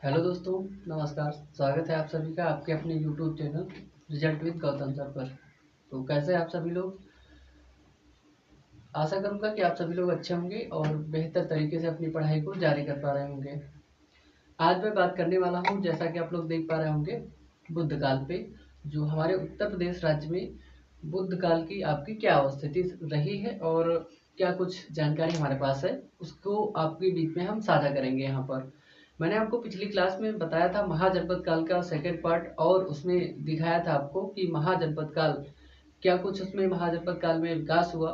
Hello दोस्तों, नमस्कार। स्वागत है आप सभी का आपके अपने YouTube channel result with Gautam sir पर। तो कैसे हैं आप सभी लोग? आशा करूंगा कि आप सभी लोग अच्छे होंगे और बेहतर तरीके से अपनी पढ़ाई को जारी कर पा रहे होंगे। आज मैं बात करने वाला हूं, जैसा कि आप लोग देख पा रहे होंगे, बुद्ध काल पे। जो हमारे उत्तर प्रदेश राज्य में बुद्ध काल की आपकी क्या अवस्थिति रही है और क्या कुछ जानकारी हमारे पास है, उसको आपके बीच में हम साझा करेंगे यहाँ पर। मैंने आपको पिछली क्लास में बताया था महाजनपद काल का सेकंड पार्ट, और उसमें दिखाया था आपको कि महाजनपद काल क्या कुछ उसमें महाजनपद काल में विकास हुआ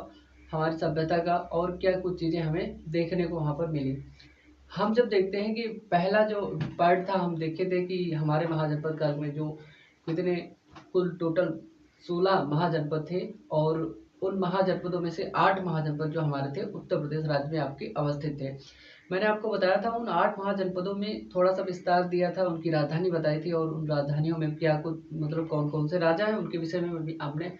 हमारी सभ्यता का, और क्या कुछ चीज़ें हमें देखने को वहाँ पर मिली। हम जब देखते हैं कि पहला जो पार्ट था, हम देखे थे कि हमारे महाजनपद काल में जो कितने कुल टोटल 16 महाजनपद थे, और उन महाजनपदों में से 8 महाजनपद जो हमारे थे उत्तर प्रदेश राज्य में आपके अवस्थित थे। मैंने आपको बताया था उन 8 महाजनपदों में थोड़ा सा विस्तार दिया था, उनकी राजधानी बताई थी, और उन राजधानियों में क्या कुछ मतलब कौन कौन से राजा हैं उनके विषय में भी हमने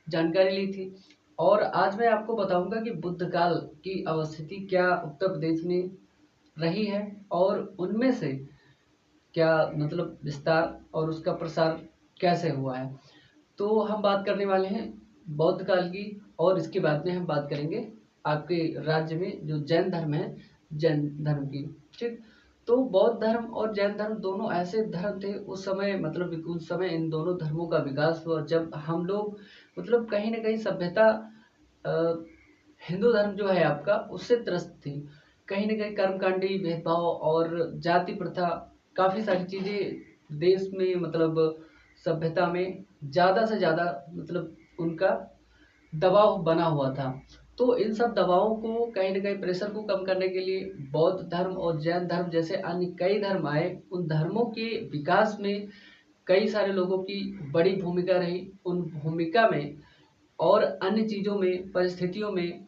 जानकारी ली थी। और आज मैं आपको बताऊंगा कि बुद्ध काल की अवस्थिति क्या उत्तर प्रदेश में रही है, और उनमें से क्या मतलब विस्तार और उसका प्रसार कैसे हुआ है। तो हम बात करने वाले हैं बौद्ध काल की, और इसके बाद में हम बात करेंगे आपके राज्य में जो जैन धर्म है, जैन धर्म की। ठीक। तो बौद्ध धर्म और जैन धर्म दोनों ऐसे धर्म थे उस समय, मतलब उस समय इन दोनों धर्मों का विकास हुआ जब हम लोग मतलब कहीं ना कहीं सभ्यता हिंदू धर्म जो है आपका उससे त्रस्त थी। कहीं न कहीं कर्मकांडी भेदभाव और जाति प्रथा, काफ़ी सारी चीज़ें देश में मतलब सभ्यता में ज़्यादा से ज़्यादा मतलब उनका दबाव बना हुआ था। तो इन सब दबावों को कहीं न कहीं प्रेशर को कम करने के लिए बौद्ध धर्म और जैन धर्म जैसे अन्य कई धर्म आए। उन धर्मों के विकास में कई सारे लोगों की बड़ी भूमिका रही। उन भूमिका में और अन्य चीज़ों में, परिस्थितियों में,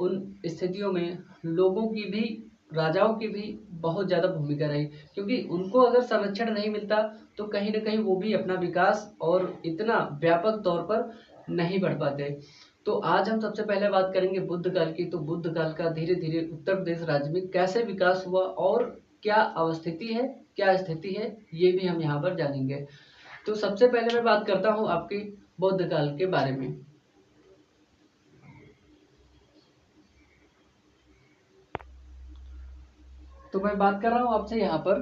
उन स्थितियों में लोगों की भी, राजाओं की भी बहुत ज़्यादा भूमिका रही, क्योंकि उनको अगर संरक्षण नहीं मिलता तो कहीं न कहीं वो भी अपना विकास और इतना व्यापक तौर पर नहीं बढ़ पाते। तो आज हम सबसे पहले बात करेंगे बुद्ध काल की। तो बुद्ध काल का धीरे-धीरे उत्तर प्रदेश राज्य में कैसे विकास हुआ और क्या अवस्थिति है, क्या स्थिति है, ये भी हम यहाँ पर जानेंगे। तो सबसे पहले मैं बात करता हूँ आपके बौद्ध काल के बारे में। तो मैं बात कर रहा हूँ आपसे यहाँ पर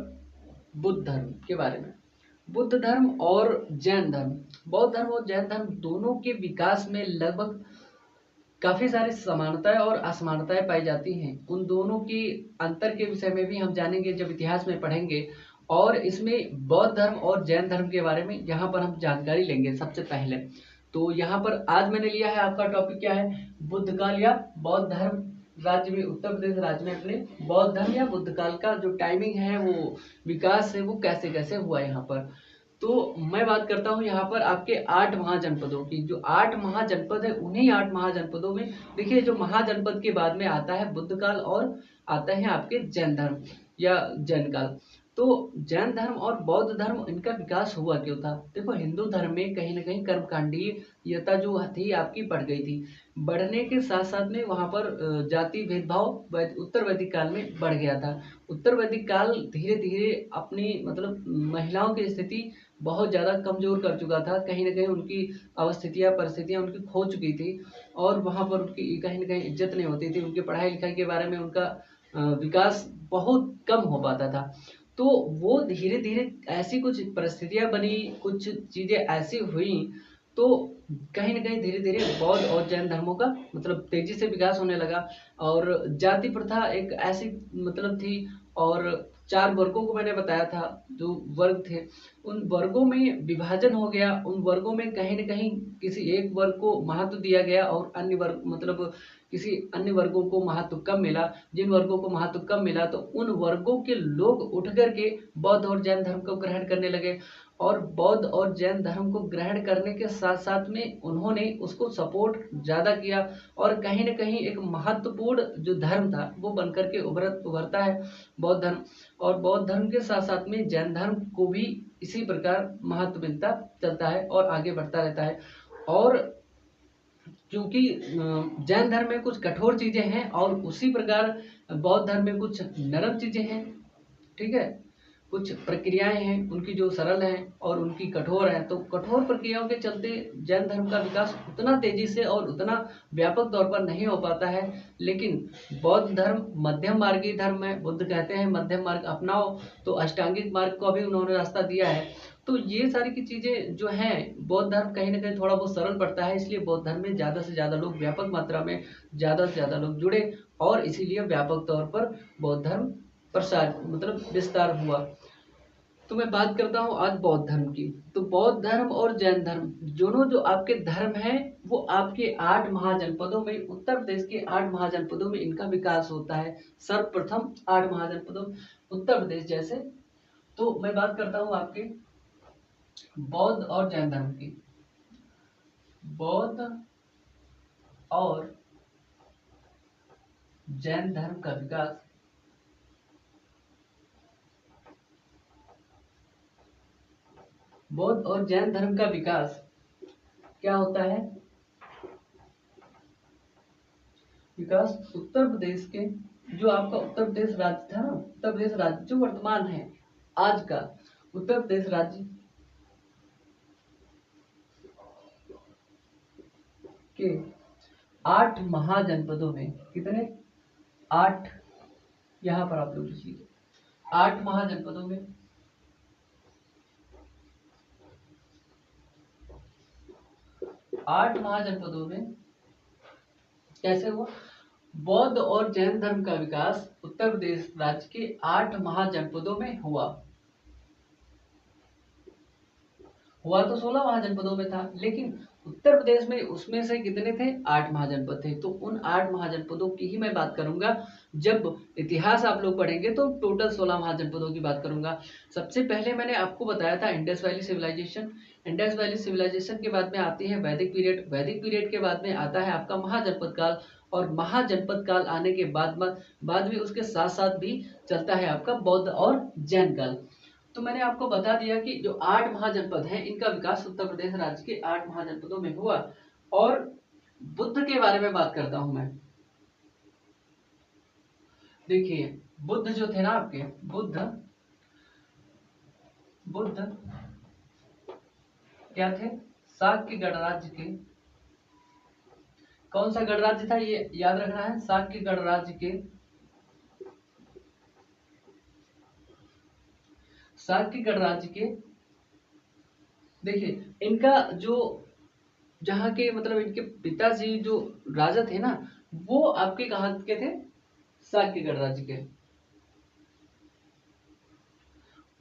बुद्ध धर्म के बारे में। बुद्ध धर्म और जैन धर्म, बौद्ध धर्म और जैन धर्म दोनों के विकास में लगभग काफी सारी समानताएं और असमानताएं पाई जाती हैं। उन दोनों की अंतर के विषय में भी हम जानेंगे जब इतिहास में पढ़ेंगे, और इसमें बौद्ध धर्म और जैन धर्म के बारे में यहाँ पर हम जानकारी लेंगे सबसे पहले। तो यहाँ पर आज मैंने लिया है, आपका टॉपिक क्या है, बुद्ध काल या बौद्ध धर्म राज्य में, उत्तर प्रदेश राज्य में अपने बौद्ध धर्म या बुद्ध काल का जो टाइमिंग है, वो विकास है, वो कैसे कैसे हुआ यहाँ पर। तो मैं बात करता हूँ यहाँ पर आपके 8 महाजनपदों की। जो 8 महाजनपद है, उन्हीं 8 महाजनपदों में देखिए, जो महाजनपद के बाद में आता है बुद्ध काल और आता है आपके जैन धर्म या जैन काल। तो जैन धर्म और बौद्ध धर्म, इनका विकास हुआ क्यों था? देखो, हिंदू धर्म में कहीं ना कहीं कर्मकांडीयता जो थी आपकी बढ़ गई थी। बढ़ने के साथ साथ में वहाँ पर जाति भेदभाव उत्तर वैदिक काल में बढ़ गया था। उत्तर वैदिक काल धीरे धीरे अपनी मतलब महिलाओं की स्थिति बहुत ज़्यादा कमज़ोर कर चुका था। कहीं न कहीं उनकी अवस्थितियाँ, परिस्थितियाँ उनकी खो चुकी थी, और वहाँ पर उनकी कहीं न कहीं इज़्ज़त नहीं होती थी। उनकी पढ़ाई-लिखाई के बारे में उनका विकास बहुत कम हो पाता था। तो वो धीरे-धीरे ऐसी कुछ परिस्थितियाँ बनी, कुछ चीज़ें ऐसी हुईं, तो कहीं न कहीं धीरे-धीरे बौद्ध और जैन धर्मों का मतलब तेज़ी से विकास होने लगा। और जाति प्रथा एक ऐसी मतलब थी, और 4 वर्गों को मैंने बताया था, जो वर्ग थे, उन वर्गों में विभाजन हो गया। उन वर्गों में कहीं न कहीं किसी एक वर्ग को महत्व दिया गया, और अन्य वर्ग मतलब किसी अन्य वर्गों को महत्व कम मिला। जिन वर्गों को महत्व कम मिला, तो उन वर्गों के लोग उठ कर के बौद्ध और जैन धर्म को ग्रहण करने लगे। और बौद्ध और जैन धर्म को ग्रहण करने के साथ-साथ में उन्होंने उसको सपोर्ट ज़्यादा किया, और कहीं न कहीं एक महत्वपूर्ण जो धर्म था, वो बनकर के उभरता है बौद्ध धर्म। और बौद्ध धर्म के साथ-साथ में जैन धर्म को भी इसी प्रकार महत्व मिलता चलता है और आगे बढ़ता रहता है। और क्योंकि जैन धर्म में कुछ कठोर चीज़ें हैं, और उसी प्रकार बौद्ध धर्म में कुछ नरम चीज़ें हैं, ठीक है? कुछ प्रक्रियाएं हैं उनकी जो सरल हैं और उनकी कठोर हैं। तो कठोर प्रक्रियाओं के चलते जैन धर्म का विकास उतना तेजी से और उतना व्यापक तौर पर नहीं हो पाता है। लेकिन बौद्ध धर्म मध्यम मार्गी धर्म है। बुद्ध कहते हैं मध्यम मार्ग अपनाओ, तो अष्टांगिक मार्ग को भी उन्होंने रास्ता दिया है। तो ये सारी की चीज़ें जो हैं, बौद्ध धर्म कहीं ना कहीं थोड़ा बहुत सरल पड़ता है, इसलिए बौद्ध धर्म में ज़्यादा से ज़्यादा लोग व्यापक मात्रा में ज़्यादा से ज़्यादा लोग जुड़े और इसीलिए व्यापक तौर पर बौद्ध धर्म प्रसार मतलब विस्तार हुआ। तो मैं बात करता हूँ आज बौद्ध धर्म की। तो बौद्ध धर्म और जैन धर्म दोनों जो आपके धर्म हैं वो आपके 8 महाजनपदों में, उत्तर प्रदेश के 8 महाजनपदों में इनका विकास होता है। सर्वप्रथम 8 महाजनपदों उत्तर प्रदेश जैसे। तो मैं बात करता हूँ आपके बौद्ध और जैन धर्म की। बौद्ध और जैन धर्म का विकास बौद्ध और जैन धर्म का विकास क्या होता है? विकास उत्तर प्रदेश के, जो आपका उत्तर प्रदेश राज्य था ना, उत्तर प्रदेश राज्य जो वर्तमान है आज का उत्तर प्रदेश राज्य के 8 महाजनपदों में, कितने? 8, यहां पर आप लोग लिख लीजिए, 8 महाजनपदों में 8 महाजनपदों में कैसे हुआ? बौद्ध और जैन धर्म का विकास उत्तर प्रदेश राज्य के 8 महाजनपदों में हुआ। तो 16 महाजनपदों में था, लेकिन उत्तर प्रदेश में उसमें से कितने थे? 8 महाजनपद थे। तो उन 8 महाजनपदों की ही मैं बात करूंगा। जब इतिहास आप लोग पढ़ेंगे तो टोटल 16 महाजनपदों की बात करूंगा। सबसे पहले मैंने आपको बताया था Indus valley civilisation. Indus valley civilisation के बाद में आती है वैदिक पीरियड। वैदिक पीरियड के बाद में आता है आपका महाजनपद काल, और महाजनपद काल आने के बाद में उसके साथ साथ भी चलता है आपका बौद्ध और जैन काल। तो मैंने आपको बता दिया कि जो 8 महाजनपद हैं इनका विकास उत्तर प्रदेश राज्य के 8 महाजनपदों में हुआ। और बुद्ध के बारे में बात करता हूं मैं। देखिए, बुद्ध जो थे ना आपके, बुद्ध क्या थे? शाक्य गणराज्य के, कौन सा गणराज्य था ये याद रखना है, शाक्य गणराज्य के, शाक्य गणराज्य के। देखिए इनका जो जहाँ के मतलब इनके पिताजी जो राजा थे ना, वो आपके कहाँ के थे? शाक्य गणराज्य के।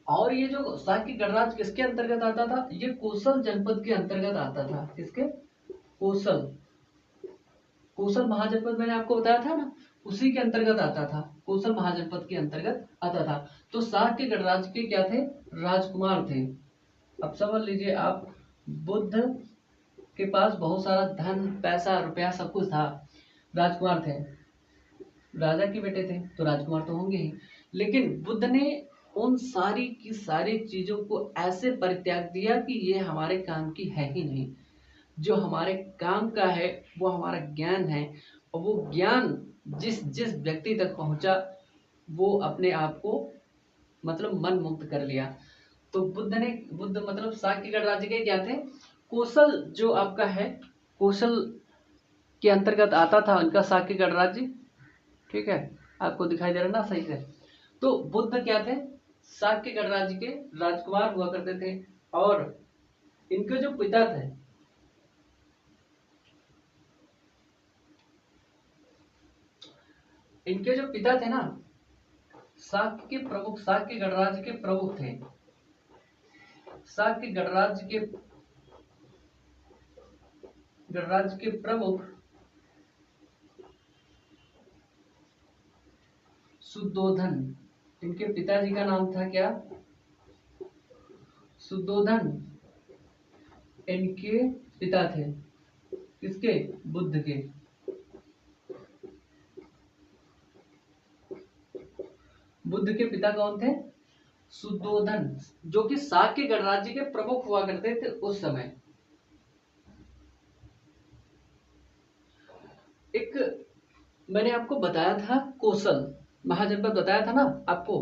और ये जो शाक्य गणराज्य किसके अंतर्गत आता था? ये कोसल जनपद के अंतर्गत आता था। किसके? कोसल महाजनपद मैंने आपको बताया था ना, उसी के अंतर्गत आता था, कोसल महाजनपद के अंतर्गत आता था। तो शाक्य गणराज्य के क्या थे? राजकुमार थे। अब समझ लीजिए आप, बुद्ध के पास बहुत सारा धन पैसा रुपया सब कुछ था, राजकुमार थे, राजा के बेटे थे तो राजकुमार तो होंगे ही। लेकिन बुद्ध ने उन सारी की सारी चीजों को ऐसे परित्याग दिया कि ये हमारे काम की है ही नहीं। जो हमारे काम का है वो हमारा ज्ञान है, और वो ज्ञान जिस जिस व्यक्ति तक पहुंचा वो अपने आप को मतलब मन मुक्त कर लिया। तो बुद्ध मतलब शाक्य गणराज्य के क्या थे? कोसल जो आपका है, कोसल के अंतर्गत आता था उनका शाक्य गणराज्य। ठीक है, आपको दिखाई दे रहा ना सही से? तो बुद्ध क्या थे? शाक्य गणराज्य के राजकुमार हुआ करते थे। और इनके जो पिता थे, ना, शाक्य के प्रमुख, शाक्य गणराज्य के प्रमुख थे। शाक्य गणराज्य के प्रमुख शुद्धोधन। इनके पिताजी का नाम था क्या? शुद्धोधन इनके पिता थे। किसके? बुद्ध के। बुद्ध के पिता कौन थे? शुद्धोधन, जो कि शाक्य गणराज्य के प्रमुख हुआ करते थे उस समय। एक मैंने आपको बताया था कोसल महाजनपद बताया था ना आपको।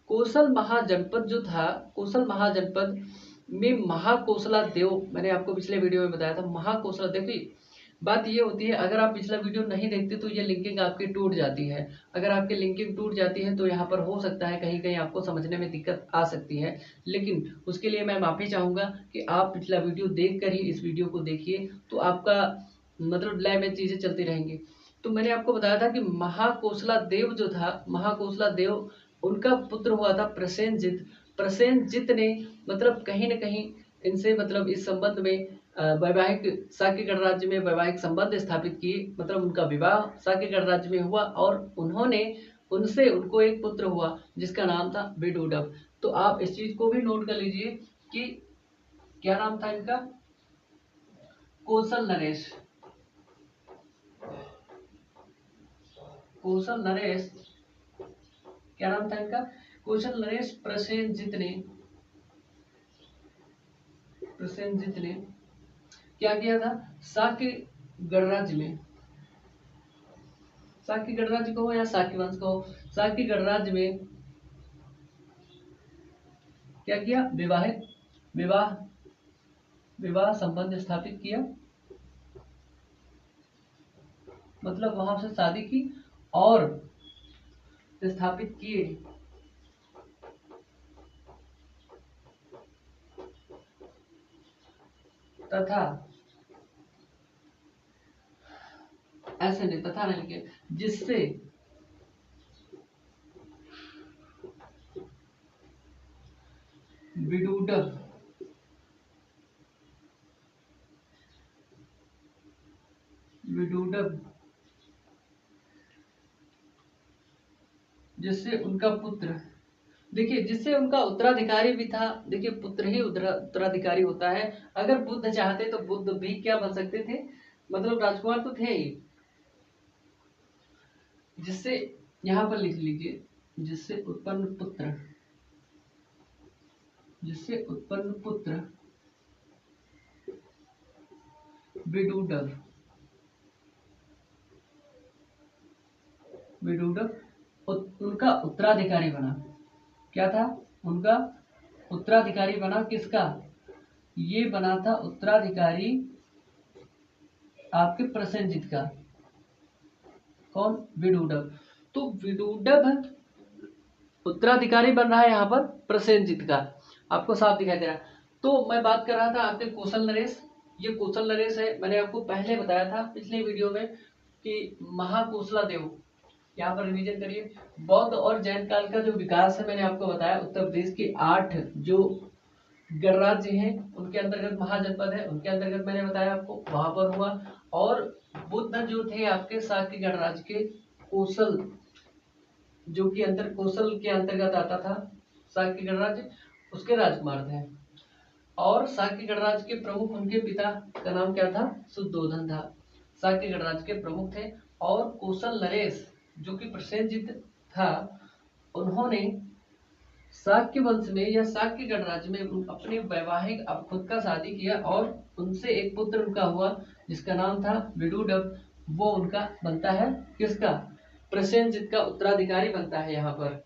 कोसल महाजनपद जो था, कोसल महाजनपद में महाकोसला देव, मैंने आपको पिछले वीडियो में बताया था महाकोसला। देखिए बात ये होती है, अगर आप पिछला वीडियो नहीं देखते तो ये लिंकिंग आपकी टूट जाती है। अगर आपकी लिंकिंग टूट जाती है तो यहाँ पर हो सकता है कहीं कहीं आपको समझने में दिक्कत आ सकती है, लेकिन उसके लिए मैं माफ़ी चाहूँगा कि आप पिछला वीडियो देख कर ही इस वीडियो को देखिए, तो आपका मतलब लय में चीज़ें चलती रहेंगी। तो मैंने आपको बताया था कि महाकोसला देव जो था, महाकोसला देव उनका पुत्र हुआ था प्रसेनजित। प्रसेनजित ने मतलब कहीं न कहीं इनसे मतलब इस संबंध में वैवाहिक शाक्य गणराज्य में वैवाहिक संबंध स्थापित किए, मतलब उनका विवाह शाक्य गणराज्य में हुआ और उन्होंने उनसे उनको एक पुत्र हुआ जिसका नाम था विदूडब। तो आप इस चीज को भी नोट कर लीजिए कि क्या नाम था इनका, कौशल नरेश। कौशल नरेश क्या नाम था इनका, कौशल नरेश प्रसेनजित ने क्या किया था, शाक्य गणराज्य में, शाक्य गणराज्य कहो या शाक्य वंश कहो, शाक्य गणराज्य में क्या किया, विवाह विवाह संबंध स्थापित किया, मतलब वहां से शादी की और स्थापित किए तथा, ऐसे नहीं तथा नहीं लिखे, जिससे विदूडब जिससे उनका पुत्र, देखिए जिससे उनका उत्तराधिकारी भी था। देखिए पुत्र ही उत्तराधिकारी होता है। अगर बुद्ध चाहते तो बुद्ध भी क्या बन सकते थे, मतलब राजकुमार तो थे ही। जिससे यहाँ पर लिख लीजिए, जिससे उत्पन्न पुत्र, जिससे उत्पन्न पुत्र विदूडब, उनका उत्तराधिकारी बना। क्या था, उनका उत्तराधिकारी बना, किसका, ये बना था उत्तराधिकारी आपके प्रसेनजित का। कौन, विदूडब। तो विदूडब उत्तराधिकारी बन रहा है यहाँ पर प्रसेनजित का, आपको साफ दिखाई दे रहा है। तो मैं बात कर रहा था आपके कौशल नरेश, ये कौशल नरेश है। मैंने आपको पहले बताया था पिछले वीडियो में कि महाकोसला देव, यहाँ पर रिवीजन करिए। बौद्ध और जैन काल का जो विकास है मैंने आपको बताया, उत्तर प्रदेश के 8 जो गणराज्य हैं उनके अंतर्गत महाजनपद है, उनके अंतर्गत मैंने बताया आपको वहां पर हुआ। और बुद्ध जो थे आपके शाक्य गणराज्य के कौशल, जो कि कौशल के अंतर्गत आता था शाक्य गणराज्य, उसके राजकुमार थे। और शाक्य गणराज्य के प्रमुख उनके पिता का नाम क्या था, शुद्धोधन था, शाक्य गणराज्य के प्रमुख थे। और कौशल नरेश जो कि प्रसेनजित था, उन्होंने शाक्य वंश में या शाक्य गणराज्य में अपने वैवाहिक अब खुद का शादी किया और उनसे एक पुत्र उनका हुआ जिसका नाम था विदूडब। वो उनका बनता है किसका, प्रसेनजित का उत्तराधिकारी बनता है यहाँ पर।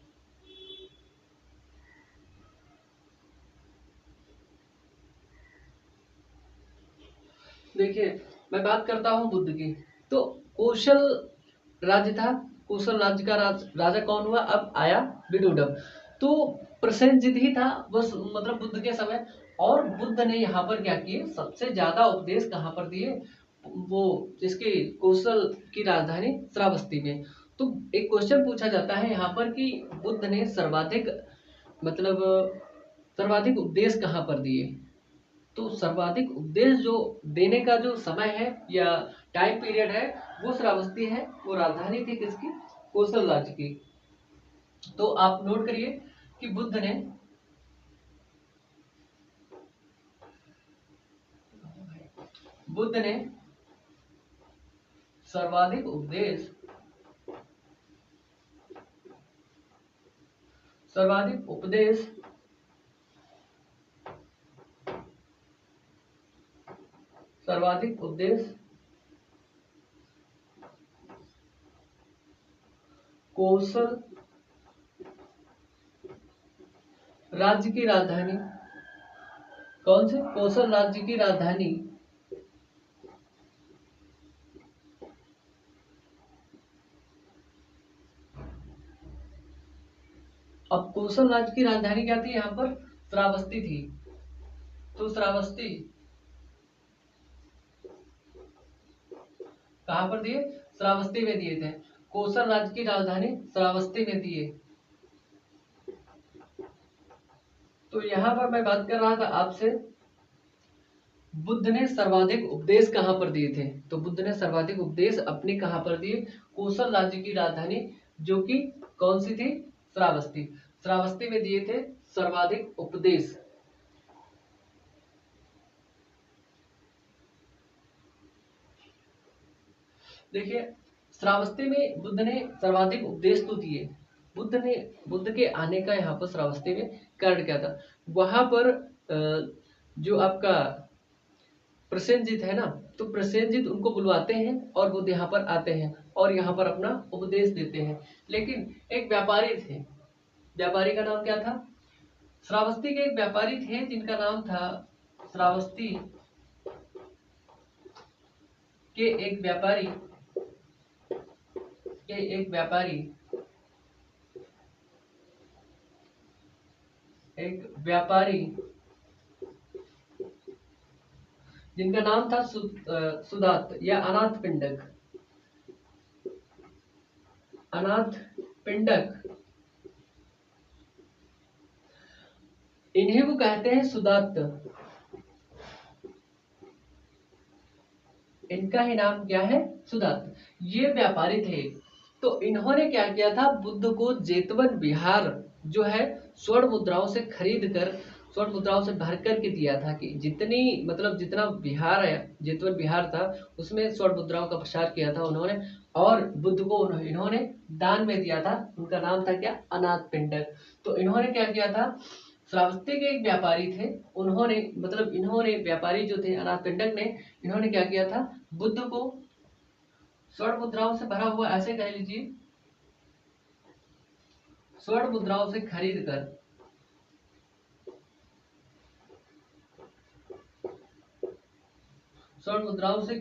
देखिए मैं बात करता हूँ बुद्ध की, तो कौशल राज्य था, कौशल राज्य का राजा कौन हुआ, अब आया विदूडब। तो प्रसेनजित ही था बस, मतलब बुद्ध के समय। और बुद्ध ने यहाँ पर क्या किए, सबसे ज्यादा उपदेश कहाँ पर दिए, वो जिसके कौशल की राजधानी श्रावस्ती में। तो एक क्वेश्चन पूछा जाता है यहाँ पर कि बुद्ध ने सर्वाधिक मतलब सर्वाधिक उपदेश कहाँ पर दिए। तो सर्वाधिक उपदेश जो देने का जो समय है या टाइम पीरियड है वो श्रावस्ती है, वो राजधानी थी किसकी, कौशल राज्य की। तो आप नोट करिए कि बुद्ध ने सर्वाधिक उपदेश, सर्वाधिक उपदेश सर्वाधिक उपदेश कौशल राज्य की राजधानी, कौन से कोसल राज्य की राजधानी अब कोसल राज्य की राजधानी क्या थी यहाँ पर? श्रावस्ती थी। तो श्रावस्ती कहां पर दिए? श्रावस्ती में दिए थे। कोसल राज्य की राजधानी श्रावस्ती में दिए। तो यहां पर मैं बात कर रहा था आपसे, बुद्ध ने सर्वाधिक उपदेश कहां पर दिए थे? तो बुद्ध ने सर्वाधिक उपदेश अपने कहां पर दिए? कोसल राज्य की राजधानी, जो कि कौन सी थी? श्रावस्ती। श्रावस्ती में दिए थे सर्वाधिक उपदेश। देखिए, श्रावस्ती में बुद्ध ने सर्वाधिक उपदेश तो दिए। बुद्ध के आने का यहाँ पर श्रावस्ती में कारण क्या था? वहां पर जो आपका प्रसेनजीत है ना, तो प्रसेनजीत उनको बुलवाते हैं और बुद्ध यहाँ पर आते हैं और यहाँ पर अपना उपदेश देते हैं। लेकिन एक व्यापारी थे, व्यापारी का नाम क्या था? श्रावस्ती के एक व्यापारी थे जिनका नाम था श्रावस्ती के एक व्यापारी जिनका नाम था सुदात या अनाथ पिंडक। इन्हीं को कहते हैं सुदात। इनका ही नाम क्या है? सुदात। ये व्यापारी थे। तो इन्होंने क्या किया था? बुद्ध को जेतवन विहार जो है स्वर्ण मुद्राओं से खरीद कर, स्वर्ण मुद्राओं से भर करके दिया था कि जितना विहार है, जेतवन विहार था, उसमें स्वर्ण मुद्राओं का प्रसार किया था उन्होंने। और बुद्ध को इन्होंने दान में दिया था। उनका नाम था क्या? अनाथ पिंडक। तो इन्होंने क्या किया था? श्रावस्ती के एक व्यापारी थे, इन्होंने व्यापारी जो थे अनाथ पिंडक ने, इन्होंने क्या किया था? बुद्ध को स्वर्ण मुद्राओं से भरा हुआ, ऐसे कह लीजिए, स्वर्ण मुद्राओं से खरीद कर स्वर्ण मुद्राओं से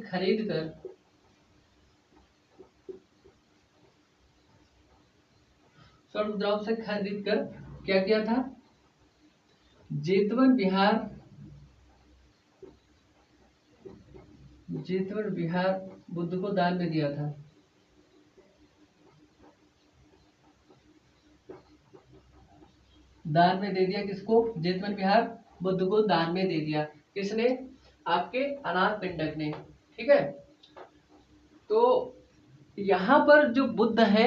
खरीद कर क्या किया था? जेतवन विहार बुद्ध को दान में दिया था। दान में दे दिया किसको? जेतवन विहार बुद्ध को दान में दे दिया। किसने? आपके अनाथ पिंडक ने। ठीक है। तो यहां पर जो बुद्ध है,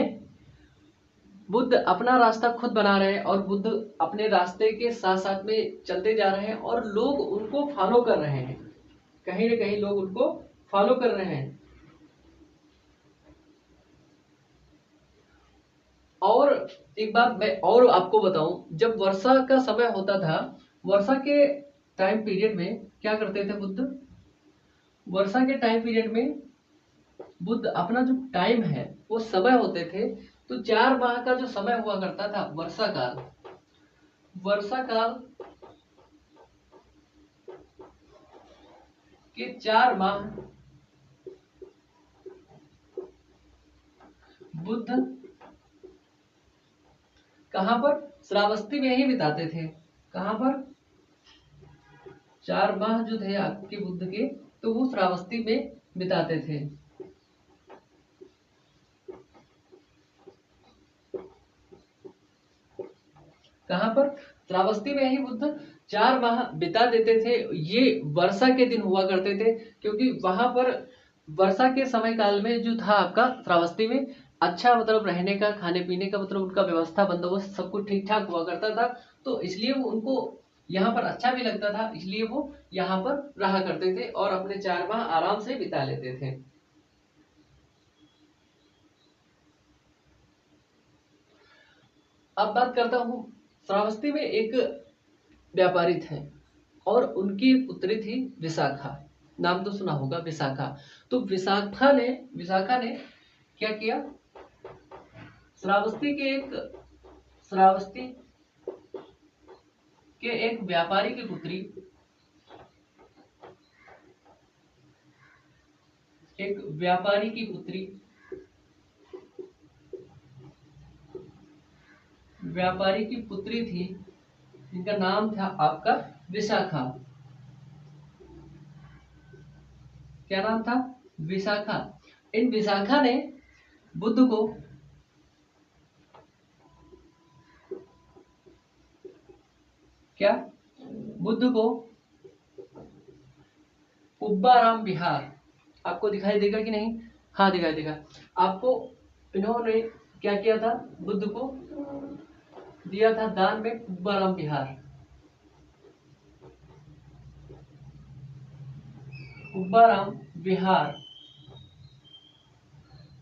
बुद्ध अपना रास्ता खुद बना रहे हैं और बुद्ध अपने रास्ते के साथ साथ में चलते जा रहे हैं और लोग उनको फॉलो कर रहे हैं। कहीं ना कहीं लोग उनको फॉलो कर रहे हैं। और एक बात मैं और आपको बताऊं, जब वर्षा का समय होता था, वर्षा के टाइम पीरियड में क्या करते थे बुद्ध? वर्षा के टाइम पीरियड में बुद्ध अपना जो टाइम है, वो समय होते थे, तो 4 माह का जो समय हुआ करता था वर्षा काल के 4 माह बुद्ध कहां पर? श्रावस्ती में ही बिताते थे। कहां पर? 4 माह जो थे आपके बुद्ध के, तो वो श्रावस्ती में बिताते थे। कहां पर? श्रावस्ती में ही बुद्ध 4 माह बिता देते थे। ये वर्षा के दिन हुआ करते थे, क्योंकि वहां पर वर्षा के समय काल में जो था आपका श्रावस्ती में अच्छा रहने का, खाने पीने का उनका व्यवस्था बंदोबस्त सब कुछ ठीक ठाक हुआ करता था। तो इसलिए वो उनको यहाँ पर अच्छा भी लगता था, इसलिए वो यहाँ पर रहा करते थे और अपने 4 माह आराम से बिता लेते थे। अब बात करता हूँ, श्रावस्ती में एक व्यापारी थे और उनकी पुत्री थी विशाखा। नाम तो सुना होगा, विशाखा। तो विशाखा ने क्या किया? श्रावस्ती कि एक व्यापारी की पुत्री थी जिनका नाम था आपका विशाखा। क्या नाम था? विशाखा। इन विशाखा ने बुद्ध को पुब्बाराम विहार, आपको दिखाई देगा कि नहीं? हाँ दिखाई देगा आपको। इन्होंने क्या किया था? बुद्ध को दिया था दान में पुब्बाराम विहार। पुब्बाराम विहार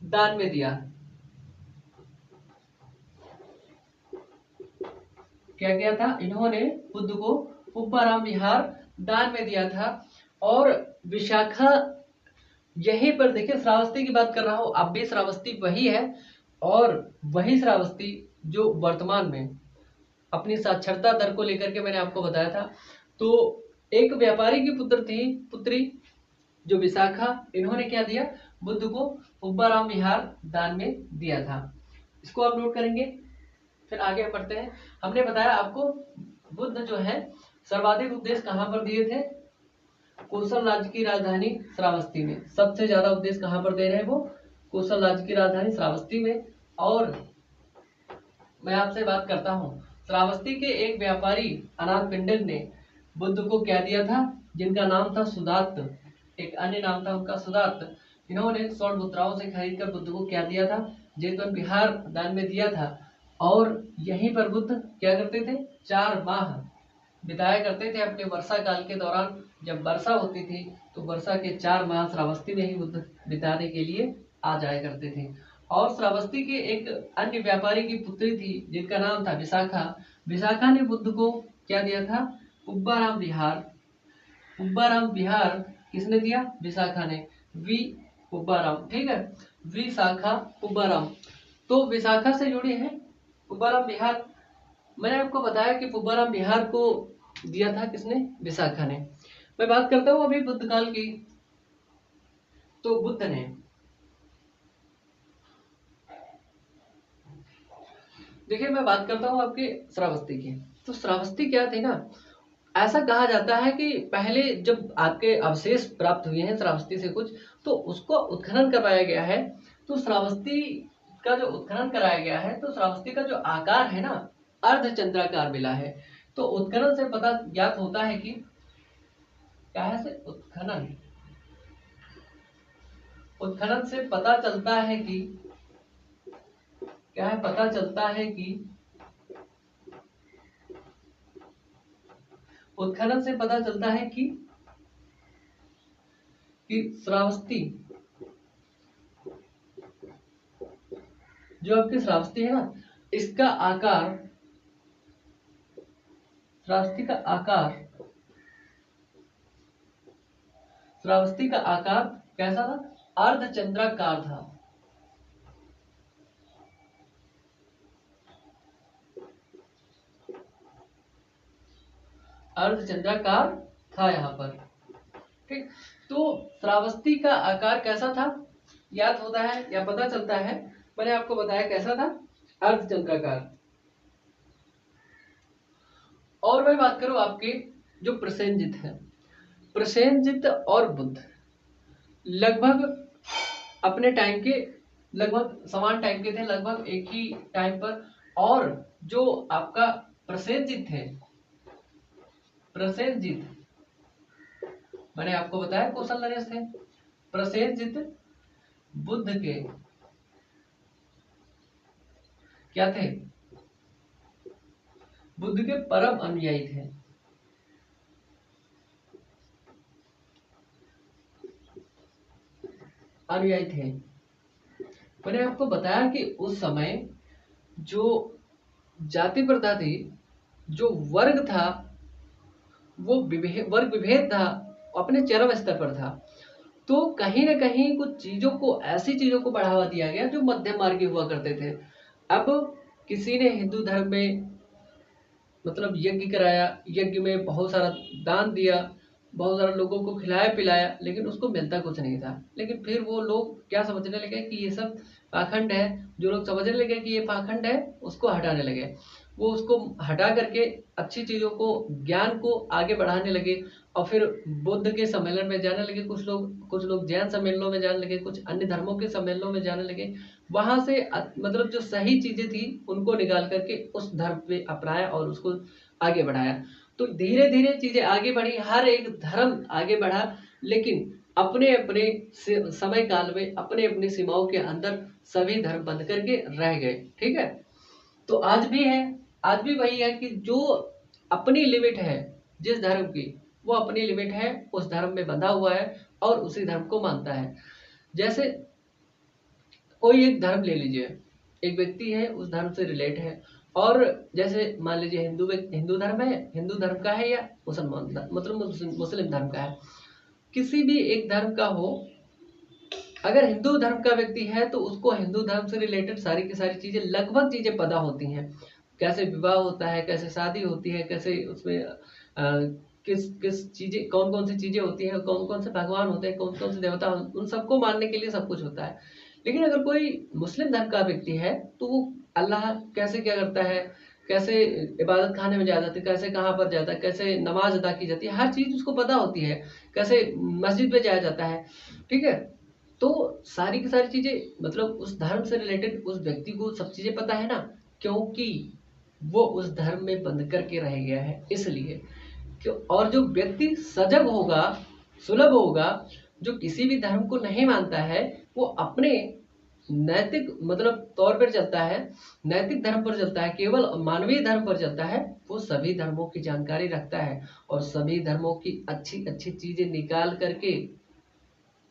दान में दिया। क्या किया था? इन्होंने बुद्ध को पुब्बाराम विहार दान में दिया था। और विशाखा यहीं पर देखिए, श्रावस्ती की बात कर रहा हूं, अब भी श्रावस्ती वही है और वही श्रावस्ती जो वर्तमान में अपनी साक्षरता दर को लेकर के मैंने आपको बताया था। तो एक व्यापारी की पुत्री जो विशाखा, इन्होंने क्या दिया? बुद्ध को पुब्बाराम विहार दान में दिया था। इसको आप नोट करेंगे। फिर आगे बढ़ते हैं। हमने बताया आपको बुद्ध जो है सर्वाधिक उपदेश कहां पर दिए थे? कोसल राज्य की राजधानी श्रावस्ती में। सबसे ज्यादा उपदेश कहां पर दे रहे हैं वो? कोसल राज्य की राजधानी श्रावस्ती में। और मैं आपसे बात करता हूं, श्रावस्ती के एक व्यापारी अनाथ पिंडक ने बुद्ध को क्या दिया था? जिनका नाम था सुदात्त, एक अन्य नाम था उनका सुदात्त। इन्होंने स्वर्ण मुद्राओं से खरीद कर बुद्ध को क्या दिया था? जेतवन विहार दान में दिया था। और यहीं पर बुद्ध क्या करते थे? 4 माह बिताया करते थे अपने वर्षा काल के दौरान। जब वर्षा होती थी तो वर्षा के 4 माह श्रावस्ती में ही बुद्ध बिताने के लिए आ जाया करते थे। और श्रावस्ती के एक अन्य व्यापारी की पुत्री थी जिनका नाम था विशाखा। विशाखा ने बुद्ध को क्या दिया था? पुब्बाराम विहार। पुब्बाराम विहार किसने दिया? विशाखा ने। वी पुब्बाराम, ठीक है, विशाखा पुब्बाराम। तो विशाखा से जुड़ी है पुब्बाराम विहार। मैंने आपको बताया कि पुब्बाराम विहार को दिया था किसने? विशाखा ने। मैं बात करता हूं अभी बुद्ध काल की। तो बुद्ध ने देखिए, मैं बात करता हूं आपके श्रावस्ती की। तो श्रावस्ती क्या थी ना, ऐसा कहा जाता है कि पहले जब आपके अवशेष प्राप्त हुए हैं श्रावस्ती से कुछ, तो उसको उत्खनन करवाया गया है। तो श्रावस्ती का जो उत्खनन कराया गया है, तो श्रावस्ती का जो आकार है ना, अर्धचंद्राकार मिला है। तो उत्खनन से पता ज्ञात होता है कि क्या है? से उत्खनन से पता चलता है कि क्या है? पता चलता है कि उत्खनन से पता चलता है कि श्रावस्ती, जो आपकी श्रावस्ती है ना, इसका आकार, श्रावस्ती का आकार कैसा था? अर्धचंद्राकार था। अर्धचंद्राकार था यहाँ पर, ठीक। तो श्रावस्ती का आकार कैसा था? याद होता है या पता चलता है? मैंने आपको बताया कैसा था? अर्धचंद्राकार। और मैं बात करूं आपके जो प्रसेनजित है, प्रसेनजित और बुद्ध लगभग अपने टाइम के लगभग समान टाइम के थे, लगभग एक ही टाइम पर। और जो आपका प्रसेनजित थे, प्रसेनजित मैंने आपको बताया कौशल नरेश थे। प्रसेनजित बुद्ध के क्या थे? बुद्ध के परम अनुयायी थे। मैंने आपको बताया कि उस समय जो जाति प्रथा थी, जो वर्ग था, वो वर्ग विभेद था, अपने चरम स्तर पर था। तो कहीं ना कहीं कुछ चीजों को, ऐसी चीजों को बढ़ावा दिया गया जो मध्यम मार्गी हुआ करते थे। अब किसी ने हिंदू धर्म में मतलब यज्ञ कराया, यज्ञ में बहुत सारा दान दिया, बहुत सारे लोगों को खिलाया पिलाया, लेकिन उसको मिलता कुछ नहीं था। लेकिन फिर वो लोग क्या समझने लगे कि ये सब पाखंड है। जो लोग समझने लगे कि ये पाखंड है, उसको हटाने लगे। वो उसको हटा करके अच्छी चीज़ों को, ज्ञान को आगे बढ़ाने लगे। और फिर बुद्ध के सम्मेलन में जाने लगे कुछ लोग जैन सम्मेलनों में जाने लगे, कुछ अन्य धर्मों के सम्मेलनों में जाने लगे। वहां से मतलब जो सही चीजें थी उनको निकाल करके उस धर्म पे अपनाया और उसको आगे बढ़ाया। तो धीरे धीरे चीजें आगे बढ़ी, हर एक धर्म आगे बढ़ा, लेकिन अपने अपने समय काल में अपने अपनी सीमाओं के अंदर सभी धर्म बंद करके रह गए। ठीक है। तो आज भी है, आज भी वही है कि जो अपनी लिमिट है जिस धर्म की, वो अपनी लिमिट है, उस धर्म में बंधा हुआ है और उसी धर्म को मानता है। जैसे कोई एक धर्म ले लीजिए, एक व्यक्ति है उस धर्म से रिलेट है, और जैसे मान लीजिए हिंदू धर्म है, हिंदू धर्म का है, या मुसलमान मतलब मुस्लिम धर्म का है, किसी भी एक धर्म का हो। अगर हिंदू धर्म का व्यक्ति है तो उसको हिंदू धर्म से रिलेटेड सारी की सारी चीजें, लगभग चीजें पता होती हैं। कैसे विवाह होता है, कैसे शादी होती है, कैसे उसमें किस किस चीजें, कौन कौन सी चीजें होती हैं, कौन कौन से भगवान होते हैं, कौन कौन से देवता, उन सबको मानने के लिए सब कुछ होता है। लेकिन अगर कोई मुस्लिम धर्म का व्यक्ति है तो वो अल्लाह कैसे क्या करता है, कैसे इबादत खाने में जाता है, कैसे कहाँ पर जाता है, कैसे नमाज अदा की जाती है, हर चीज उसको पता होती है। कैसे मस्जिद में जाया जाता है। ठीक है। तो सारी की सारी चीजें मतलब उस धर्म से रिलेटेड उस व्यक्ति को सब चीजें पता है ना, क्योंकि वो उस धर्म में बंध करके रह गया है इसलिए। क्यों? और जो व्यक्ति सजग होगा, सुलभ होगा, जो किसी भी धर्म को नहीं मानता है, वो अपने नैतिक मतलब तौर पर चलता है, नैतिक धर्म पर चलता है, केवल मानवीय धर्म पर चलता है, वो सभी धर्मों की जानकारी रखता है और सभी धर्मों की अच्छी अच्छी चीजें निकाल करके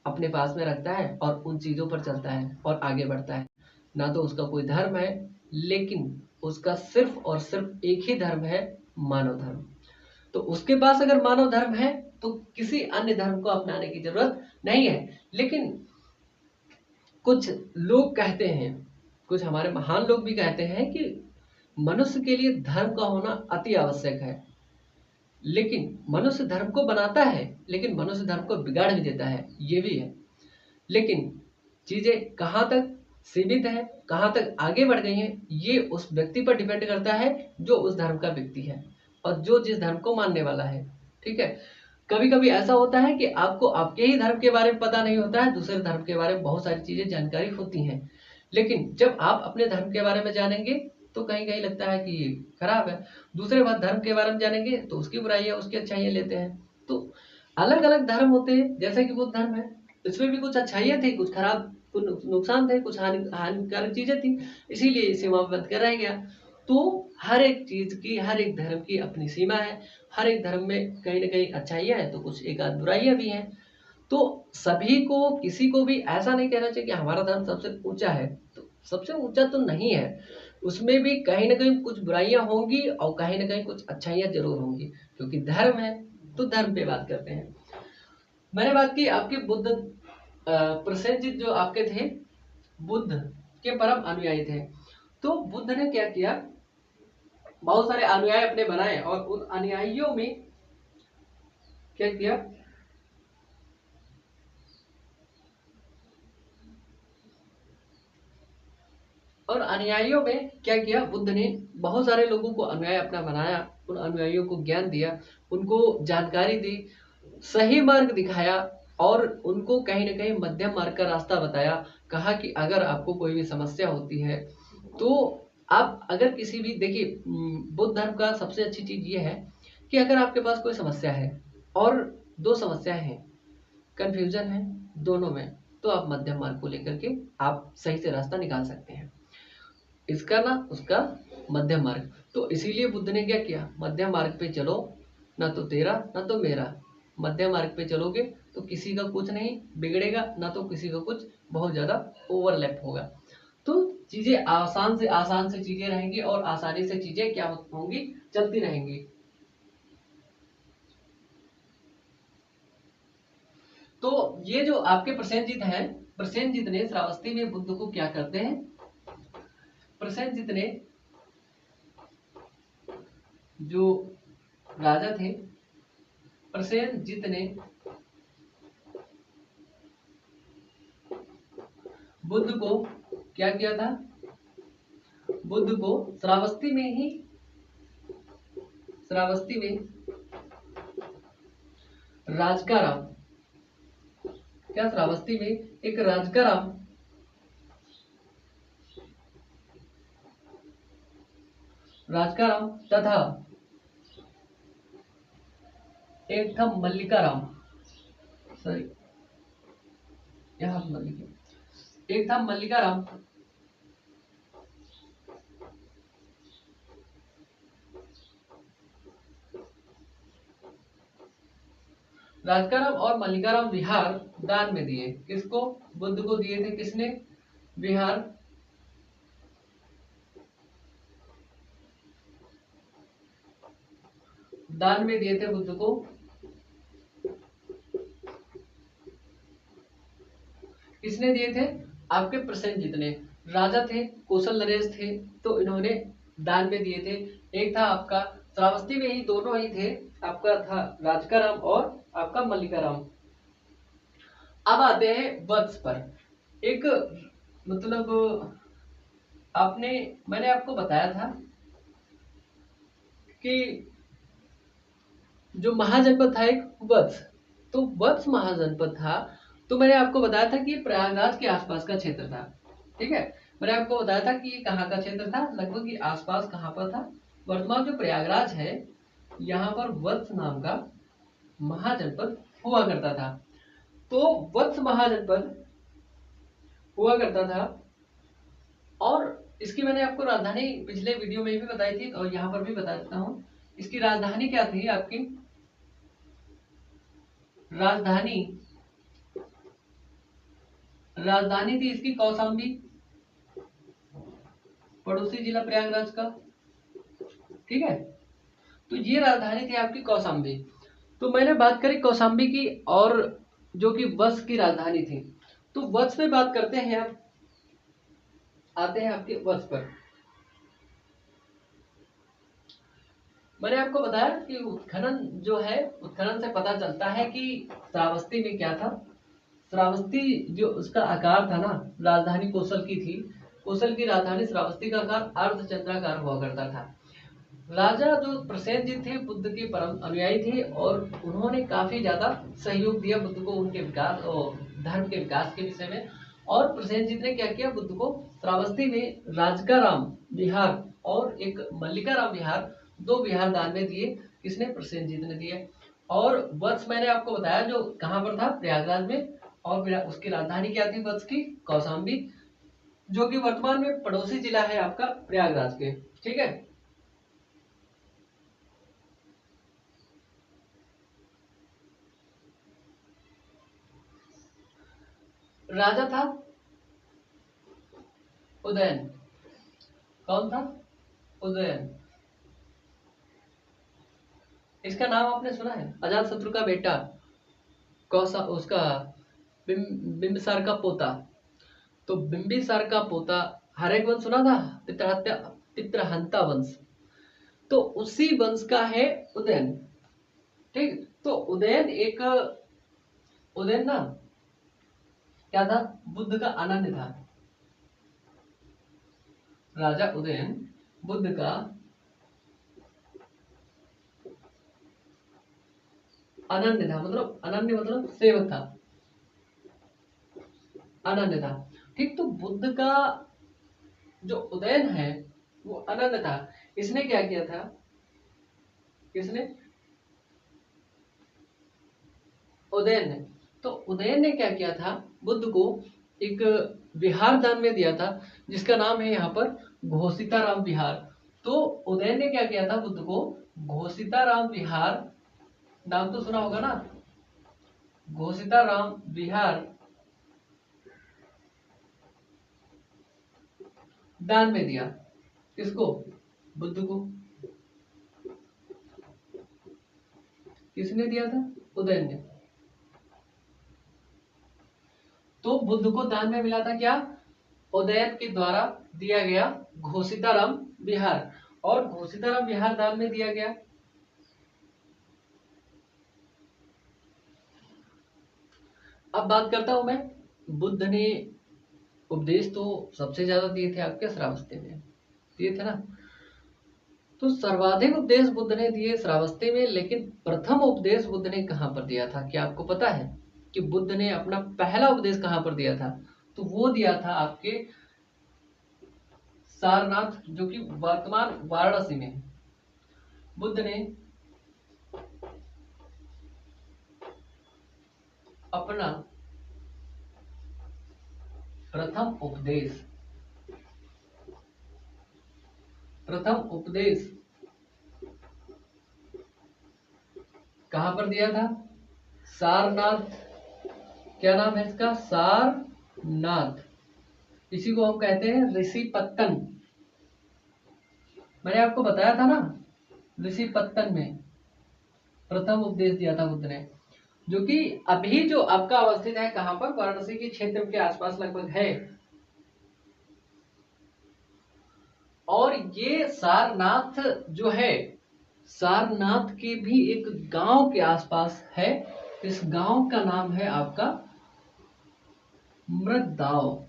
अपने पास में रखता है और उन चीजों पर चलता है और आगे बढ़ता है। ना तो उसका कोई धर्म है, लेकिन उसका सिर्फ और सिर्फ एक ही धर्म है, मानव धर्म। तो उसके पास अगर मानव धर्म है तो किसी अन्य धर्म को अपनाने की जरूरत नहीं है। लेकिन कुछ लोग कहते हैं, कुछ हमारे महान लोग भी कहते हैं कि मनुष्य के लिए धर्म का होना अति आवश्यक है। लेकिन मनुष्य धर्म को बनाता है, लेकिन मनुष्य धर्म को बिगाड़ भी देता है, ये भी है। लेकिन चीजें कहाँ तक सीमित है, कहाँ तक आगे बढ़ गई हैं, ये उस व्यक्ति पर डिपेंड करता है जो उस धर्म का व्यक्ति है और जो जिस धर्म को मानने वाला है। ठीक है। कभी कभी ऐसा होता है कि आपको आपके ही धर्म के बारे में पता नहीं होता है, दूसरे धर्म के बारे में बहुत सारी चीजें जानकारी होती हैं। लेकिन जब आप अपने धर्म के बारे में जानेंगे तो कहीं कहीं लगता है कि ये खराब है, दूसरे बात धर्म के बारे में जानेंगे तो उसकी बुराइयां उसकी अच्छाइयां लेते हैं। तो अलग अलग धर्म होते हैं, जैसे कि बुद्ध धर्म है, इसमें भी कुछ अच्छाइयां थी, कुछ खराब, कुछ नुकसान थे, कुछ हानिकारक चीजें थी, इसीलिए इसे वहां बंद कर रह गया। तो हर एक चीज की, हर एक धर्म की अपनी सीमा है, हर एक धर्म में कहीं ना कहीं अच्छाइयां हैं तो कुछ एक आध बुराइयां भी हैं। तो सभी को, किसी को भी ऐसा नहीं कहना चाहिए कि हमारा धर्म सबसे ऊंचा है। तो सबसे ऊंचा तो नहीं है, उसमें भी कहीं ना कहीं कुछ बुराइयां होंगी और कहीं ना कहीं कुछ अच्छाइयां जरूर होंगी, क्योंकि धर्म है। तो धर्म पे बात करते हैं। मैंने बात की आपके बुद्ध प्रसेनजीत जो आपके थे, बुद्ध के परम अनुयायी थे। तो बुद्ध ने क्या किया, बहुत सारे अनुयायी अपने बनाए और उन अनुयायियों में क्या किया, और अनुयायियों में क्या किया, बुद्ध ने बहुत सारे लोगों को अनुयायी अपना बनाया, उन अनुयायियों को ज्ञान दिया, उनको जानकारी दी, सही मार्ग दिखाया और उनको कहीं ना कहीं मध्यम मार्ग का रास्ता बताया। कहा कि अगर आपको कोई भी समस्या होती है तो आप अगर किसी भी, देखिए बुद्ध धर्म का सबसे अच्छी चीज ये है कि अगर आपके पास कोई समस्या है और दो समस्याएं हैं, कंफ्यूजन है दोनों में, तो आप मध्यम मार्ग को लेकर के आप सही से रास्ता निकाल सकते हैं, इसका ना उसका, मध्यम मार्ग। तो इसीलिए बुद्ध ने क्या किया, मध्यम मार्ग पे चलो, ना तो तेरा ना तो मेरा। मध्यम मार्ग पे चलोगे तो किसी का कुछ नहीं बिगड़ेगा, ना तो किसी का कुछ बहुत ज्यादा ओवरलैप होगा। तो चीजें आसान से चीजें रहेंगी और आसानी से चीजें क्या होंगी, चलती रहेंगी। तो ये जो आपके प्रसेनजीत हैं, प्रसेनजीत ने श्रावस्ती में बुद्ध को क्या करते हैं, प्रसेनजीत ने जो राजा थे प्रसेनजीत ने बुद्ध को क्या किया था, बुद्ध को श्रावस्ती में राजकाराम, क्या श्रावस्ती में एक राजकाराम तथा एक था मल्लिकाराम, सॉरी यहाँ एक था मल्लिकाराम राजकाराम और मल्लिकाराम विहार दान में दिए। किसको, बुद्ध को दिए थे। किसने, विहार दान में दिए थे बुद्ध को। किसने दिए थे, आपके प्रसेनजीत ने। राजा थे, कौशल नरेश थे, तो इन्होंने दान में दिए थे। एक था आपका श्रावस्ती में ही, दोनों ही थे, आपका था राजकाराम और आपका मल्लिकाराम। अब आते हैं वत्स पर। एक मतलब मैंने आपको बताया था कि जो महाजनपद था एक वत्स, तो वत्स महाजनपद था, तो मैंने आपको बताया था कि प्रयागराज के आसपास का क्षेत्र था। ठीक है, मैंने आपको बताया था कि ये कहाँ का क्षेत्र था, लगभग ये आसपास कहाँ पर था। वर्तमान जो प्रयागराज है, यहाँ पर वत्स नाम का महाजनपद हुआ करता था। तो वत्स महाजनपद हुआ करता था, और इसकी मैंने आपको राजधानी पिछले वीडियो में भी बताई थी और यहाँ पर भी बता देता हूँ। इसकी राजधानी क्या थी, आपकी राजधानी थी इसकी कौशाम्बी, पड़ोसी जिला प्रयागराज का। ठीक है, तो ये राजधानी थी आपकी कौशाम्बी। तो मैंने बात करी कौशाम्बी की, और जो कि वत्स की राजधानी थी। तो वत्स पे बात करते हैं। अब आते हैं आपके वत्स पर। मैंने आपको बताया कि उत्खनन जो है, उत्खनन से पता चलता है कि श्रावस्ती में क्या था। श्रावस्ती जो उसका आकार था ना, राजधानी कौशल की थी, कौशल की राजधानी श्रावस्ती का आकार अर्धचंद्राकार हुआ करता था। राजा जो प्रसेनजीत थे बुद्ध के परम अनुयायी थे, और उन्होंने काफी ज्यादा सहयोग दिया बुद्ध को उनके विकास और धर्म के विकास के विषय में। और प्रसेनजीत ने क्या किया, बुद्ध को श्रावस्ती में राजकाराम विहार और एक मल्लिकाराम विहार, दो विहार दान में दिए। किसने, प्रसेनजीत ने दिए। और वत्स मैंने आपको बताया जो कहाँ पर था, प्रयागराज में, और उसकी राजधानी क्या थी वत्स की, कौशाम्बी, जो कि वर्तमान में पड़ोसी जिला है आपका प्रयागराज के। ठीक है, राजा था उदयन। कौन था, उदयन। इसका नाम आपने सुना है, अजात शत्रु का बेटा, कौसा उसका बिंबिसार का पोता। तो बिंबिसार का पोता, हरेक वंश सुना था, पितृहंता वंश, तो उसी वंश का है उदयन। ठीक, तो उदयन ना क्या था, बुद्ध का अनन्य था। राजा उदयन बुद्ध का अनन्य था, मतलब अनन्य मतलब सेवक था, अनन्य था। ठीक, तो बुद्ध का जो उदयन है वो अनन्य था। इसने क्या किया था, किसने, उदयन ने। तो उदयन ने क्या किया था, बुद्ध को एक विहार दान में दिया था, जिसका नाम है यहाँ पर घोषिताराम विहार। तो उदयन ने क्या किया था, बुद्ध को घोषिताराम विहार, नाम तो सुना होगा ना, घोषिताराम विहार दान में दिया। किसको, बुद्ध को। किसने दिया था, उदयन ने। तो बुद्ध को दान में मिला था क्या, उदयन के द्वारा दिया गया घोषिताराम विहार। और घोषिताराम विहार दान में दिया गया। अब बात करता हूं मैं, बुद्ध ने उपदेश तो सबसे ज्यादा दिए थे आपके श्रावस्ती में, दिए थे ना। तो सर्वाधिक उपदेश बुद्ध ने दिए श्रावस्ती में, लेकिन प्रथम उपदेश बुद्ध ने कहां पर दिया था? क्या आपको पता है कि बुद्ध ने अपना पहला उपदेश कहां पर दिया था? तो वो दिया था आपके सारनाथ, जो कि वर्तमान वाराणसी में है। बुद्ध ने अपना प्रथम उपदेश कहां पर दिया था? सारनाथ। क्या नाम है इसका? सारनाथ। इसी को हम कहते हैं ऋषिपत्तन। मैंने आपको बताया था ना, ऋषिपत्तन में प्रथम उपदेश दिया था बुद्ध ने, जो कि अभी जो आपका अवस्थित है कहां पर? वाराणसी के क्षेत्र के आसपास लगभग है। और ये सारनाथ जो है, सारनाथ के भी एक गांव के आसपास है। इस गांव का नाम है आपका मृगदाव।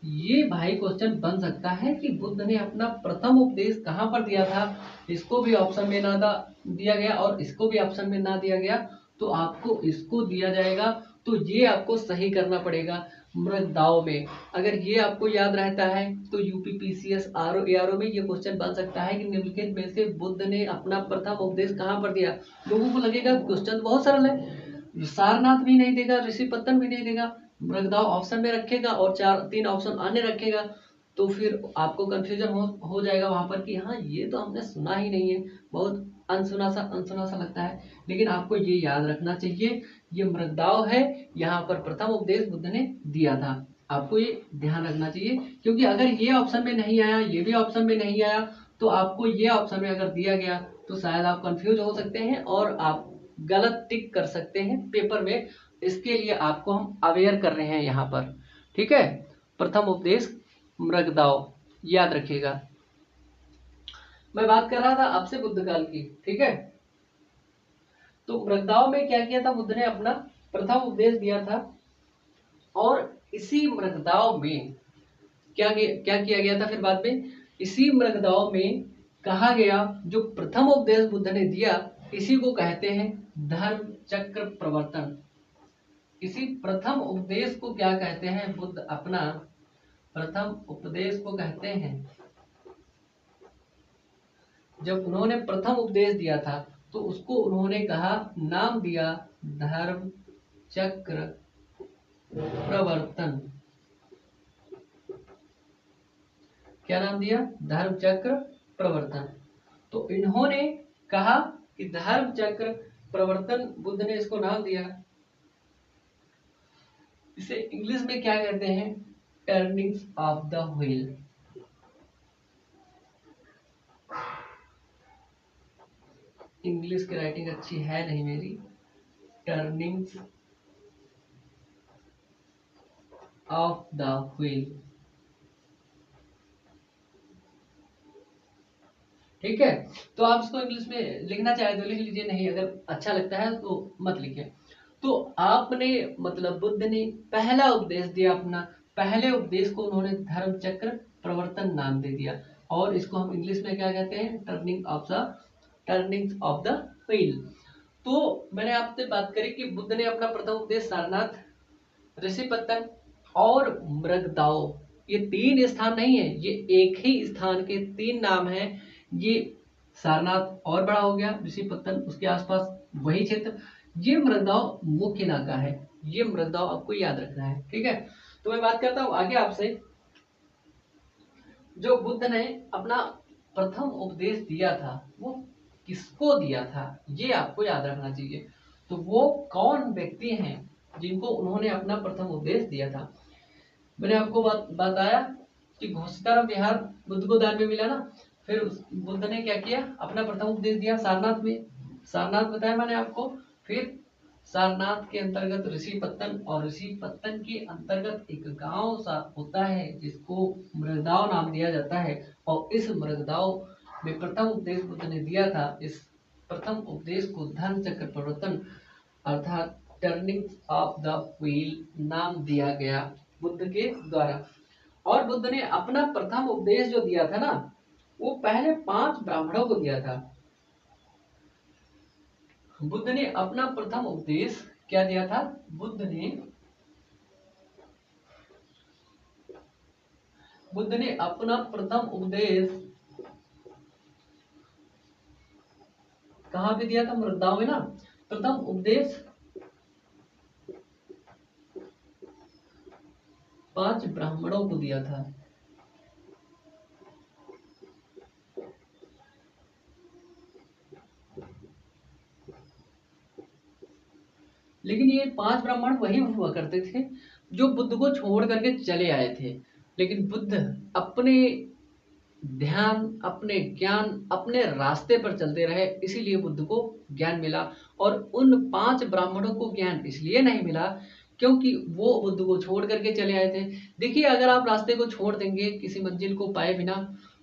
ये भाई क्वेश्चन बन सकता है कि बुद्ध ने अपना प्रथम उपदेश कहां पर दिया था? इसको भी ऑप्शन में ना दिया गया और इसको भी ऑप्शन में ना दिया गया, तो आपको इसको दिया जाएगा। तो ये आपको सही करना पड़ेगा, मृगदाव में। अगर ये आपको याद रहता है तो यूपीपीसीएस आरओ एआरओ में ये क्वेश्चन बन सकता है कि निम्नलिखित में से बुद्ध ने अपना प्रथम उपदेश कहां पर दिया। लोगों को लगेगा क्वेश्चन बहुत सरल है, सारनाथ भी नहीं देगा, ऋषिपत्तन भी नहीं देगा, मृगदाव ऑप्शन में रखेगा और 3 ऑप्शन अन्य रखेगा, तो फिर आपको कंफ्यूजन हो जाएगा वहां पर कि हाँ ये तो हमने सुना ही नहीं है, बहुत अनसुना सा लगता है। लेकिन आपको ये याद रखना चाहिए, ये मृगदाव है, यहाँ पर प्रथम उपदेश बुद्ध ने दिया था। आपको ये ध्यान रखना चाहिए, क्योंकि अगर ये ऑप्शन में नहीं आया, ये भी ऑप्शन में नहीं आया, तो आपको ये ऑप्शन में अगर दिया गया तो शायद आप कंफ्यूज हो सकते हैं और आप गलत टिक कर सकते हैं पेपर में। इसके लिए आपको हम अवेयर कर रहे हैं यहाँ पर, ठीक है। प्रथम उपदेश मृगदाव, याद रखिएगा। मैं बात कर रहा था आपसे बुद्ध काल की, ठीक है। तो मृगदाव में क्या किया था बुद्ध ने? अपना प्रथम उपदेश दिया था, और इसी मृगदाव में क्या किया गया था फिर बाद में? इसी मृगदाव में कहा गया, जो प्रथम उपदेश बुद्ध ने दिया, इसी को कहते हैं धर्म चक्र प्रवर्तन। इसी प्रथम उपदेश को क्या कहते हैं? बुद्ध अपना प्रथम उपदेश को कहते हैं, जब उन्होंने प्रथम उपदेश दिया था तो उसको उन्होंने कहा, नाम दिया धर्म चक्र प्रवर्तन। क्या नाम दिया? धर्म चक्र प्रवर्तन। तो इन्होंने कहा कि धर्म चक्र प्रवर्तन, बुद्ध ने इसको नाम दिया। इसे इंग्लिश में क्या कहते हैं? Turnings of the wheel. English की राइटिंग अच्छी है नहीं मेरी। टर्निंग्स ऑफ द व्हील, ठीक है। तो आप इसको इंग्लिश में लिखना चाहे तो लिख लीजिए, नहीं अगर अच्छा लगता है तो मत लिखिए। तो आपने मतलब बुद्ध ने पहला उपदेश दिया, अपना पहले उपदेश को उन्होंने धर्म चक्र प्रवर्तन नाम दे दिया, और इसको हम इंग्लिश में क्या कहते हैं? Turnings of the wheel. तो मैंने आपसे बात करी कि बुद्ध ने अपना प्रथम उपदेश सारनाथ, ऋषिपत्तन और मृगदाव, ये 3 स्थान नहीं है, ये एक ही स्थान के 3 नाम हैं। ये सारनाथ और बड़ा हो गया, ऋषिपत्तन उसके आसपास वही क्षेत्र, ये मृगदाव मुख्य इलाका है। ये मृगदाव आपको याद रखना है, ठीक है। तो मैं बात करता हूं आगे आपसे, जो बुद्ध ने अपना प्रथम उपदेश दिया था वो किसको दिया था, ये आपको याद रखना चाहिए। तो वो कौन व्यक्ति हैं जिनको उन्होंने अपना प्रथम उपदेश दिया था? मैंने आपको बताया कि घोषिताराम विहार बुद्ध को दान में मिला ना। फिर बुद्ध ने क्या किया? अपना प्रथम उपदेश दिया सारनाथ में, सारनाथ बताया मैंने आपको। फिर सारनाथ के अंतर्गत ऋषिपत्तन, और ऋषिपत्तन के अंतर्गत एक गांव सा होता है जिसको मृगदाव नाम दिया जाता है। और इस मृगदाव में प्रथम उपदेश बुद्ध ने दिया था। इस प्रथम उपदेश को धर्म चक्र प्रवर्तन अर्थात टर्निंग ऑफ द व्हील नाम दिया गया बुद्ध के द्वारा। और बुद्ध ने अपना प्रथम उपदेश जो दिया था ना, वो पहले 5 ब्राह्मणों को दिया था। बुद्ध ने अपना प्रथम उपदेश क्या दिया था? बुद्ध ने अपना प्रथम उपदेश कहां पे दिया था? मृगदाव में ना। प्रथम उपदेश 5 ब्राह्मणों को दिया था। लेकिन ये 5 ब्राह्मण वही हुआ करते थे जो बुद्ध को छोड़ करके चले आए थे। लेकिन बुद्ध अपने ध्यान, अपने ज्ञान, अपने रास्ते पर चलते रहे, इसीलिए बुद्ध को ज्ञान मिला। और उन 5 ब्राह्मणों को ज्ञान इसलिए नहीं मिला क्योंकि वो बुद्ध को छोड़ करके चले आए थे। देखिए, अगर आप रास्ते को छोड़ देंगे किसी मंजिल को पाए बिना,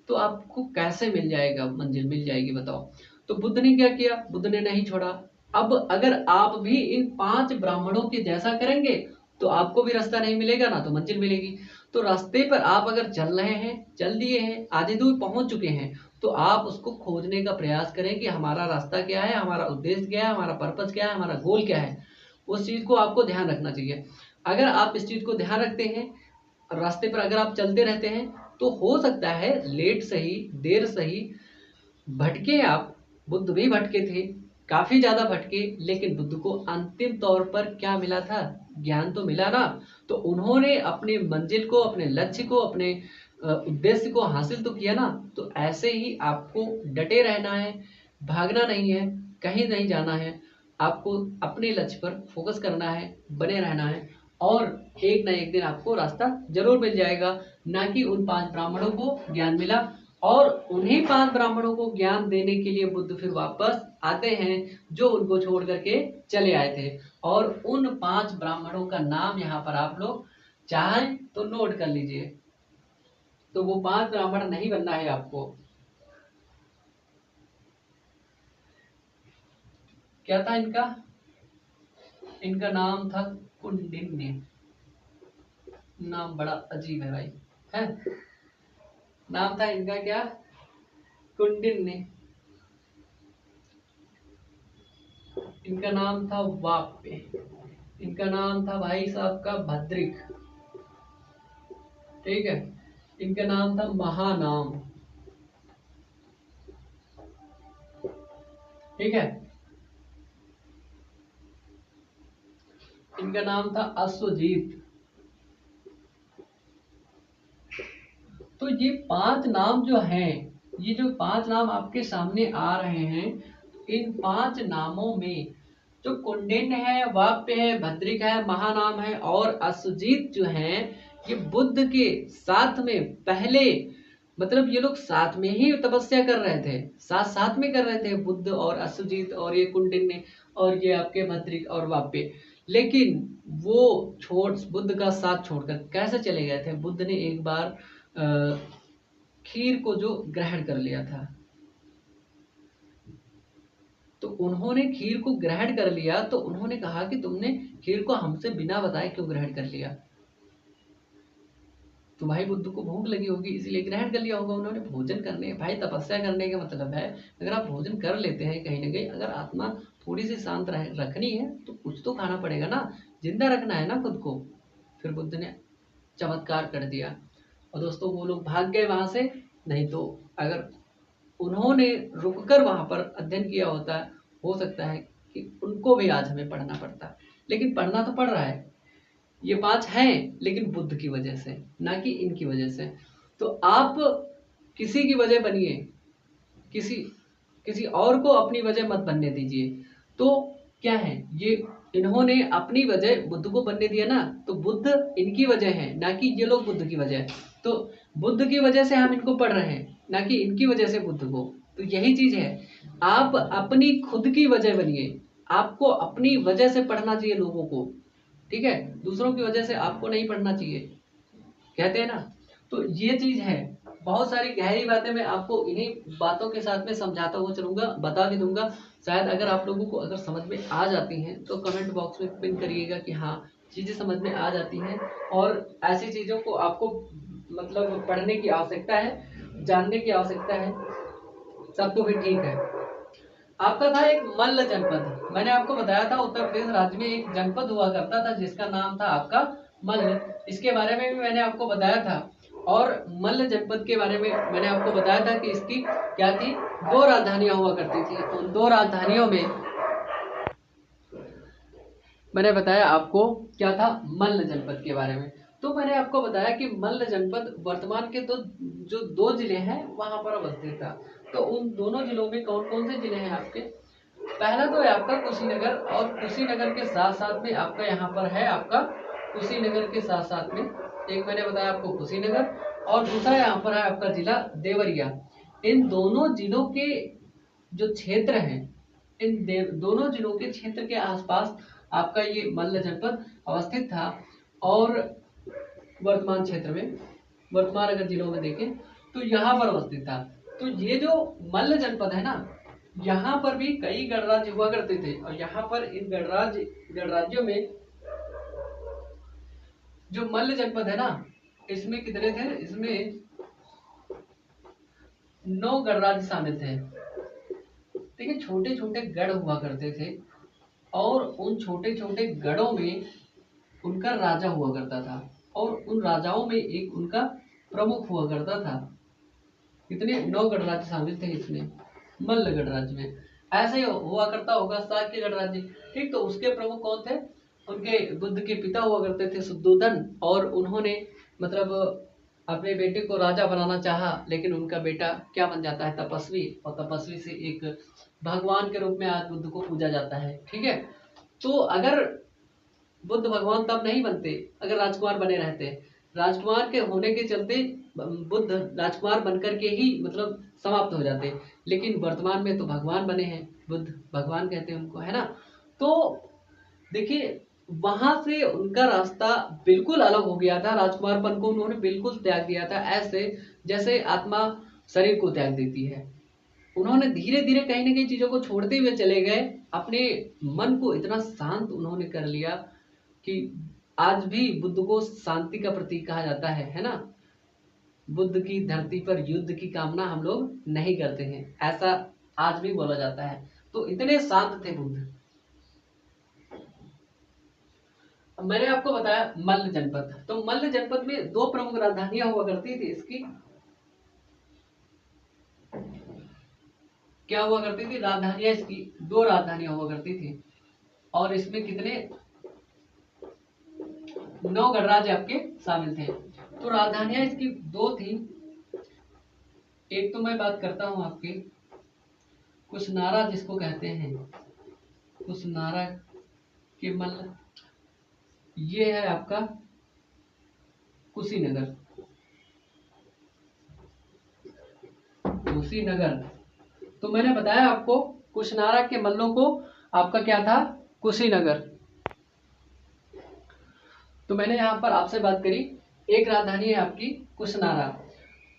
तो आपको कैसे मिल जाएगा, मंजिल मिल जाएगी बताओ? तो बुद्ध ने क्या किया? बुद्ध ने नहीं छोड़ा। अब अगर आप भी इन 5 ब्राह्मणों के जैसा करेंगे तो आपको भी रास्ता नहीं मिलेगा, ना तो मंजिल मिलेगी। तो रास्ते पर आप अगर चल रहे हैं, चल दिए हैं, आधी दूर पहुंच चुके हैं, तो आप उसको खोजने का प्रयास करें कि हमारा रास्ता क्या है, हमारा उद्देश्य क्या है, हमारा पर्पस क्या है, हमारा गोल क्या है। उस चीज को आपको ध्यान रखना चाहिए। अगर आप इस चीज को ध्यान रखते हैं, रास्ते पर अगर आप चलते रहते हैं, तो हो सकता है लेट सही देर सही भटके आप। बुद्ध भी भटके थे, काफी ज्यादा भटके, लेकिन बुद्ध को अंतिम तौर पर क्या मिला था? ज्ञान तो मिला ना। तो उन्होंने अपने मंजिल को, अपने लक्ष्य को, अपने उद्देश्य को हासिल तो किया ना। तो ऐसे ही आपको डटे रहना है, भागना नहीं है, कहीं नहीं जाना है। आपको अपने लक्ष्य पर फोकस करना है, बने रहना है, और एक ना एक दिन आपको रास्ता जरूर मिल जाएगा। ना कि उन 5 ब्राह्मणों को ज्ञान मिला, और उन्हीं 5 ब्राह्मणों को ज्ञान देने के लिए बुद्ध फिर वापस आते हैं जो उनको छोड़ करके चले आए थे। और उन 5 ब्राह्मणों का नाम यहाँ पर आप लोग चाहें तो नोट कर लीजिए। तो वो 5 ब्राह्मण नहीं बनना है आपको। क्या था इनका? इनका नाम था कुंडिन्य। नाम बड़ा अजीब है भाई, है? नाम था इनका क्या? कुंडिन्य। इनका नाम था वाप्य। इनका नाम था भाई साहब का भद्रिक। ठीक है। इनका नाम था महानाम। ठीक है। इनका नाम था अश्वजीत। तो ये 5 नाम जो हैं, ये जो 5 नाम आपके सामने आ रहे हैं, इन 5 नामों में जो कुंडिन्य है, वाप्य है, भद्रिक है, महानाम है और अश्वजीत जो है, ये बुद्ध के साथ में पहले, मतलब ये लोग साथ में ही तपस्या कर रहे थे, साथ साथ में कर रहे थे, बुद्ध और अश्वजीत और ये कुंडिन्य और ये आपके भद्रिक और वाप्य। लेकिन वो बुद्ध का साथ छोड़कर कैसे चले गए थे? बुद्ध ने एक बार खीर को जो ग्रहण कर लिया था, तो उन्होंने खीर को ग्रहण कर लिया, तो उन्होंने कहा कि तुमने खीर को हमसे बिना बताए क्यों ग्रहण कर लिया? तो भाई बुद्ध को भूख लगी होगी, इसीलिए ग्रहण कर लिया होगा उन्होंने। भोजन करने, भाई तपस्या करने का मतलब है, अगर आप भोजन कर लेते हैं कहीं ना कहीं, अगर आत्मा थोड़ी सी शांत रखनी है तो कुछ तो खाना पड़ेगा ना, जिंदा रखना है ना खुद को। फिर बुद्ध ने चमत्कार कर दिया और दोस्तों वो लोग भाग गए वहां से। नहीं तो अगर उन्होंने रुककर वहां पर अध्ययन किया होता, हो सकता है कि उनको भी आज हमें पढ़ना पड़ता। लेकिन पढ़ना तो पड़ रहा है, ये 5 हैं, लेकिन बुद्ध की वजह से, ना कि इनकी वजह से। तो आप किसी की वजह बनिए, किसी किसी और को अपनी वजह मत बनने दीजिए। तो क्या है ये, इन्होंने अपनी वजह बुद्ध को बनने दिया ना, तो बुद्ध इनकी वजह है, ना कि ये लोग बुद्ध की वजह। तो बुद्ध की वजह से हम इनको पढ़ रहे हैं, ना कि इनकी वजह से बुद्ध को। तो यही चीज है, आप अपनी खुद की वजह बनिए, आपको अपनी वजह से पढ़ना चाहिए लोगों को, ठीक है, दूसरों की वजह से आपको नहीं पढ़ना चाहिए, कहते हैं ना। तो ये चीज है, बहुत सारी गहरी बातें मैं आपको इन्हीं बातों के साथ में समझाता हुआ चलूंगा, बता भी दूंगा। शायद अगर आप लोगों को अगर समझ में आ जाती हैं तो कमेंट बॉक्स में पिन करिएगा कि हाँ चीजें समझ में आ जाती हैं, और ऐसी चीजों को आपको मतलब पढ़ने की आवश्यकता है, जानने की आवश्यकता है, सब तो फिर ठीक है। आपका था एक मल्ल जनपद, मैंने आपको बताया था उत्तर प्रदेश राज्य में एक जनपद हुआ करता था जिसका नाम था आपका मल्ल, इसके बारे में भी मैंने आपको बताया था। और मल्ल जनपद के बारे में मैंने आपको बताया था कि इसकी क्या थी, 2 राजधानियां हुआ करती थी। उन 2 राजधानियों में मैंने बताया आपको क्या था, मल्ल जनपद के बारे में। तो मैंने आपको बताया कि मल्ल जनपद वर्तमान के जो 2 जिले हैं वहां पर अवस्थित था। तो उन दोनों जिलों में कौन कौन से जिले हैं आपके, पहला तो है आपका कुशीनगर, और कुशीनगर के साथ साथ में आपका यहाँ पर है आपका कुशीनगर के साथ साथ में एक मैंने बताया आपको कुशीनगर, और दूसरा यहाँ पर है आपका जिला देवरिया। इन दोनों जिलों के जो क्षेत्र हैं, दोनों जिलों के क्षेत्र के आसपास आपका ये मल्ल जनपद अवस्थित था। और वर्तमान क्षेत्र में, वर्तमान अगर जिलों में देखें तो यहाँ पर अवस्थित था। तो ये जो मल्ल जनपद है ना, यहाँ पर भी कई गणराज्य हुआ करते थे, और यहाँ पर इन गणराज्यों में जो मल्ल जनपद है ना, इसमें कितने थे, इसमें 9 गणराज्य शामिल थे। देखिए छोटे छोटे गढ़ हुआ करते थे, और उन छोटे छोटे गढ़ों में उनका राजा हुआ करता था, और उन राजाओं में एक उनका प्रमुख हुआ करता था। कितने 9 गणराज्य शामिल थे इसमें, मल्ल गणराज्य में। ऐसे ही हुआ करता होगा शाक्य गणराज्य, ठीक। तो उसके प्रमुख कौन थे, उनके बुद्ध के पिता हुआ करते थे शुद्धोधन, और उन्होंने मतलब अपने बेटे को राजा बनाना चाहा, लेकिन उनका बेटा क्या बन जाता है, तपस्वी, और तपस्वी से एक भगवान के रूप में आज बुद्ध को पूजा जाता है, ठीक है। तो अगर बुद्ध भगवान तब नहीं बनते अगर राजकुमार बने रहते, राजकुमार के होने के चलते बुद्ध राजकुमार बनकर के ही मतलब समाप्त हो जाते, लेकिन वर्तमान में तो भगवान बने हैं, बुद्ध भगवान कहते हैं उनको, है ना। तो देखिए वहां से उनका रास्ता बिल्कुल अलग हो गया था, राजकुमारपन को उन्होंने बिल्कुल त्याग दिया था, ऐसे जैसे आत्मा शरीर को त्याग देती है। उन्होंने धीरे धीरे कहीं ना कहीं चीजों को छोड़ते हुए चले गए, अपने मन को इतना शांत उन्होंने कर लिया कि आज भी बुद्ध को शांति का प्रतीक कहा जाता है ना। बुद्ध की धरती पर युद्ध की कामना हम लोग नहीं करते हैं, ऐसा आज भी बोला जाता है। तो इतने शांत थे बुद्ध। मैंने आपको बताया मल्ल जनपद, तो मल्ल जनपद में 2 प्रमुख राजधानियां हुआ करती थी इसकी, क्या हुआ करती थी, राजधानियां इसकी 2 राजधानियां हुआ करती थी, और इसमें कितने 9 गणराज्य आपके शामिल थे। तो राजधानियां इसकी 2 थी, एक तो मैं बात करता हूं आपके कुशनारा जिसको कहते हैं, कुशनारा के मल्ल, ये है आपका कुशीनगर, कुशीनगर। तो मैंने बताया आपको कुशनारा के मल्लों को आपका क्या था, कुशीनगर। तो मैंने यहाँ पर आपसे बात करी, एक राजधानी है आपकी कुशनारा,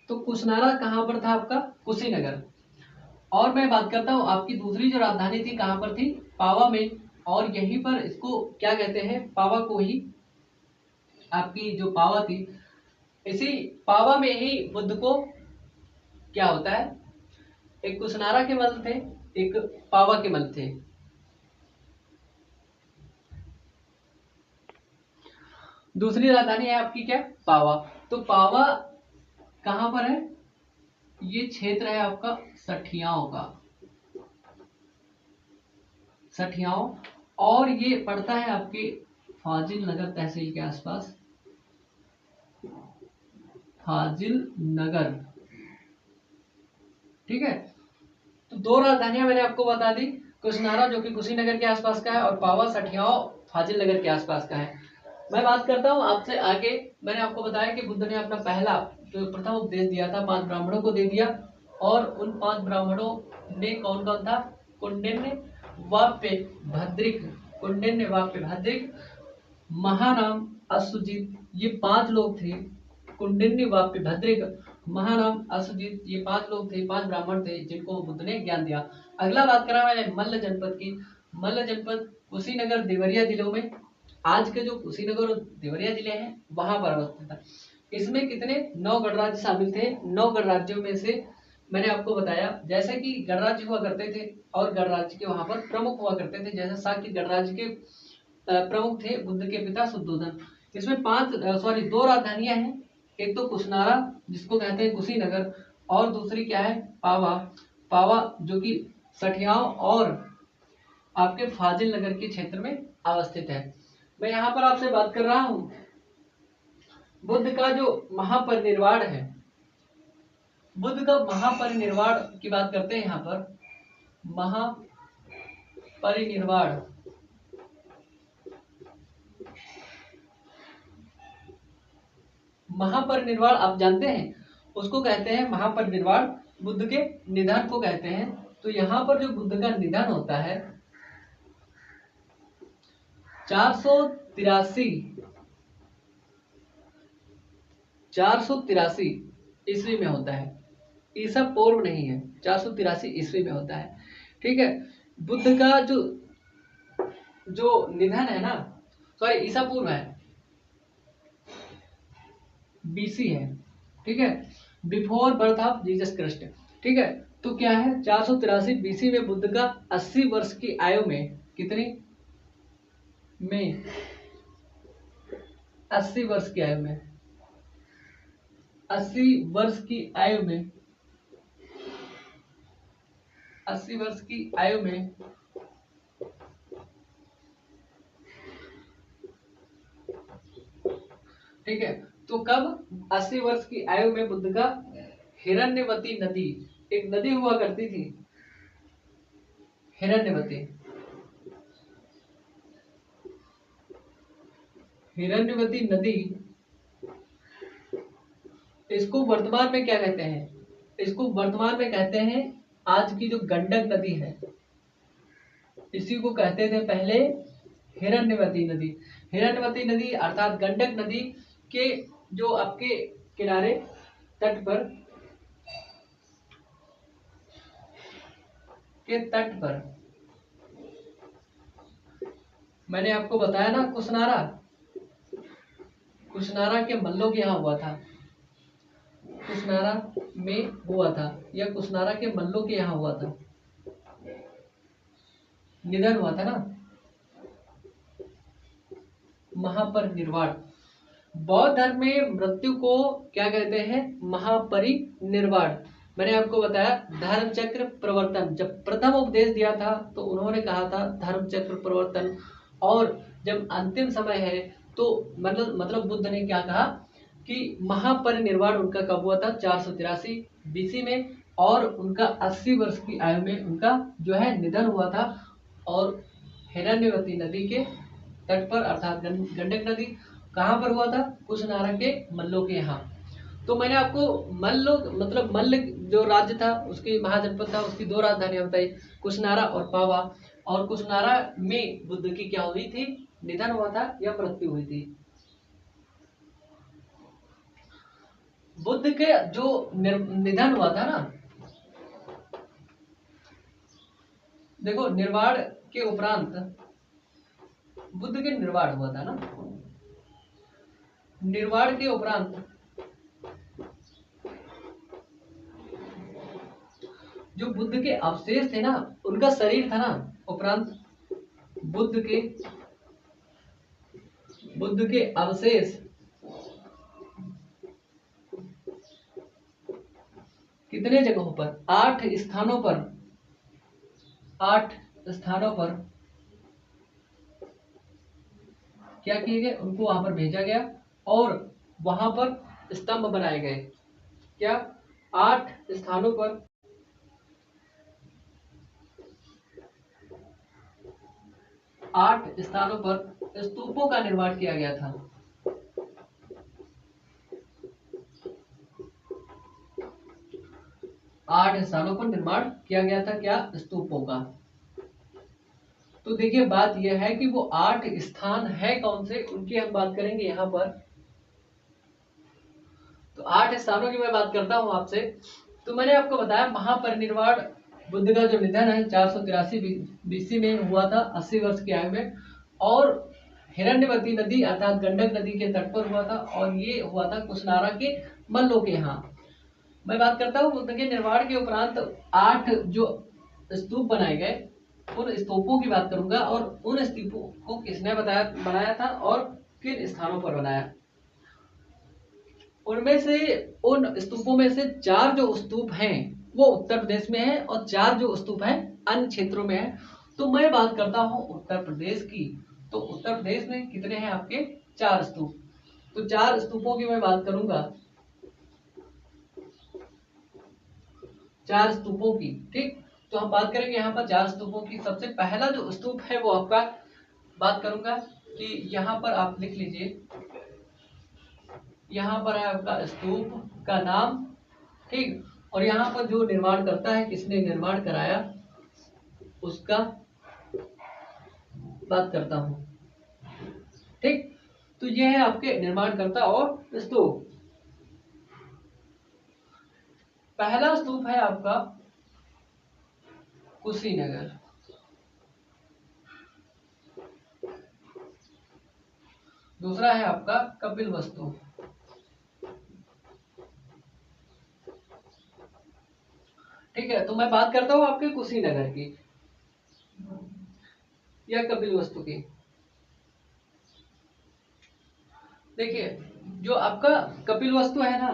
तो कुशनारा कहाँ पर था आपका, कुशीनगर। और मैं बात करता हूँ आपकी दूसरी जो राजधानी थी कहाँ पर थी, पावा में, और यहीं पर इसको क्या कहते हैं, पावा को ही, आपकी जो पावा थी, इसी पावा में ही बुद्ध को क्या होता है, एक कुशनारा के मल थे, एक पावा के मल थे। दूसरी राजधानी है आपकी क्या, पावा। तो पावा कहां पर है, ये क्षेत्र है आपका सठियाओं का, सठियाओं, और ये पड़ता है आपके फाजिल नगर तहसील के आसपास, फाजिल नगर, ठीक है। तो 2 राजधानियां मैंने आपको बता दी, कुशनारा जो कि कुशीनगर के आसपास का है, और पावा सठियाओं फाजिल नगर के आसपास का है। मैं बात करता हूं आपसे आगे, मैंने आपको बताया कि बुद्ध ने अपना पहला जो प्रथम उपदेश दिया था 5 ब्राह्मणों को दे दिया, और उन 5 ब्राह्मणों में कौन कौन था, कुंडिन्य, वाप्य भद्रिक, कौंडिन्य वाप्य भद्रिक, महानाम अश्वजित, ये 5 लोग थे। कौंडिन्य वाप्य भद्रिक, महानाम अश्वजित, ये 5 लोग थे, 5 ब्राह्मण थे जिनको बुद्ध ने ज्ञान दिया। अगला बात करा मैंने मल्ल जनपद की। मल्ल जनपद कुशीनगर देवरिया जिलों में, आज के जो कुशीनगर और देवरिया जिले हैं वहां पर अवस्थित था। इसमें कितने 9 गणराज्य शामिल थे। 9 गणराज्यों में से मैंने आपको बताया जैसे कि गणराज्य हुआ करते थे और गणराज्य के वहां पर प्रमुख हुआ करते थे। जैसे शाक्य गणराज्य के प्रमुख थे बुद्ध के पिता शुद्धोधन। इसमें 2 राजधानियां हैं। एक तो कुशनारा जिसको कहते हैं कुशीनगर, और दूसरी क्या है पावा। पावा जो कि सठियाओं और आपके फाजिल नगर के क्षेत्र में अवस्थित है। मैं यहाँ पर आपसे बात कर रहा हूं बुद्ध का जो महापरिनिर्वाण है। बुद्ध का महापरिनिर्वाण की बात करते हैं। यहाँ पर महापरिनिर्वाण, महापरिनिर्वाण आप जानते हैं उसको कहते हैं महापरिनिर्वाण, बुद्ध के निधन को कहते हैं। तो यहाँ पर जो बुद्ध का निधन होता है 483 ईस्वी में होता है। ईसा पूर्व नहीं है, 483 ईस्वी में होता है। ठीक है, बुद्ध का जो निधन है ना, सॉरी ईसा पूर्व है, बीसी है। ठीक है, before birth of Jesus Christ. ठीक है, तो क्या है 483 बीसी में बुद्ध का 80 वर्ष की आयु में, कितनी में 80 वर्ष की आयु में, 80 वर्ष की आयु में, 80 वर्ष की आयु में ठीक है, तो कब 80 वर्ष की आयु में बुद्ध का हिरण्यवती नदी, एक नदी हुआ करती थी हिरण्यवती, हिरण्यवती नदी, इसको वर्तमान में क्या कहते हैं, इसको वर्तमान में कहते हैं आज की जो गंडक नदी है, इसी को कहते थे पहले हिरण्यवती नदी। हिरण्यवती नदी अर्थात गंडक नदी के जो आपके किनारे तट पर मैंने आपको बताया ना कुशनारा के मल्लों के यहाँ हुआ था, कुशनारा में हुआ था या कुशनारा के मल्लों के यहाँ हुआ था, निधन हुआ था ना। महापरिनिर्वाण, बौद्ध धर्म में मृत्यु को क्या कहते हैं, महापरिनिर्वाण। मैंने आपको बताया धर्म चक्र प्रवर्तन, जब प्रथम उपदेश दिया था तो उन्होंने कहा था धर्म चक्र प्रवर्तन, और जब अंतिम समय है तो मतलब बुद्ध ने क्या कहा कि महापरिनिर्वाण उनका कब हुआ था 483 बीसी में, और उनका 80 वर्ष की आयु में उनका जो है निधन हुआ था, और हिरण्यवती नदी के तट पर अर्थात गंडक नदी कहाँ पर हुआ था, कुशनारा के मल्लों के यहाँ। तो मैंने आपको मल्ल जो राज्य था उसकी महाजनपद था, उसकी 2 राजधानियां बताई, कुशनारा और पावा। और कुशनारा में बुद्ध की क्या हुई थी, निधन हुआ था या मृत्यु हुई थी। बुद्ध के जो निधन हुआ था ना, देखो निर्वाण के उपरांत बुद्ध के निर्वाण हुआ था ना, निर्वाण के उपरांत जो बुद्ध के अवशेष थे ना, उनका शरीर था ना, उपरांत बुद्ध के अवशेष कितने जगहों पर, 8 स्थानों पर, 8 स्थानों पर क्या किए गए, उनको वहां पर भेजा गया और वहां पर स्तंभ बनाए गए। क्या 8 स्थानों पर 8 स्थानों पर स्तूपों का निर्माण किया गया था। आठ स्थानों पर निर्माण किया गया था क्या, स्तूपों का। तो देखिए बात यह है कि वो 8 स्थान है कौन से, उनकी हम बात करेंगे यहाँ पर। तो 8 स्थानों की मैं बात करता हूँ आपसे। तो मैंने आपको बताया महापरिनिर्वाण बुद्ध का जो निधन है 483 BC में हुआ था, 80 वर्ष की आयु में, और हिरण्यवती नदी अर्थात गंडक नदी के तट पर हुआ था, और ये हुआ था कुशनारा के मल्लों के यहाँ। मैं बात करता हूँ बुद्ध के निर्वाण के उपरांत 8 जो स्तूप बनाए गए, उन स्तूपों की बात करूंगा, और उन स्तूपों को किसने बनाया था और किन स्थानों पर बनाया। उनमें से उन स्तूपों में से 4 जो स्तूप हैं वो उत्तर प्रदेश में है, और 4 जो स्तूप हैं अन्य क्षेत्रों में है। तो मैं बात करता हूँ उत्तर प्रदेश की। तो उत्तर प्रदेश में कितने हैं आपके 4 स्तूप। तो 4 स्तूपों की मैं बात करूंगा, 4 स्तूपों की। ठीक, तो हम बात करेंगे यहाँ पर 4 स्तूपों की। सबसे पहला जो स्तूप है वो आपका बात करूंगा कि यहाँ पर आप लिख लीजिए, यहाँ पर है आपका स्तूप का नाम। ठीक, और यहाँ पर जो निर्माण करता है, किसने निर्माण कराया, उसका बात करता हूँ। ठीक, तो ये है आपके निर्माणकर्ता और स्तूप। पहला स्तूप है आपका कुशीनगर। दूसरा है आपका कपिलवस्तु। ठीक है, तो मैं बात करता हूं आपके कुशीनगर की या कपिलवस्तु की। देखिए जो आपका कपिलवस्तु है ना,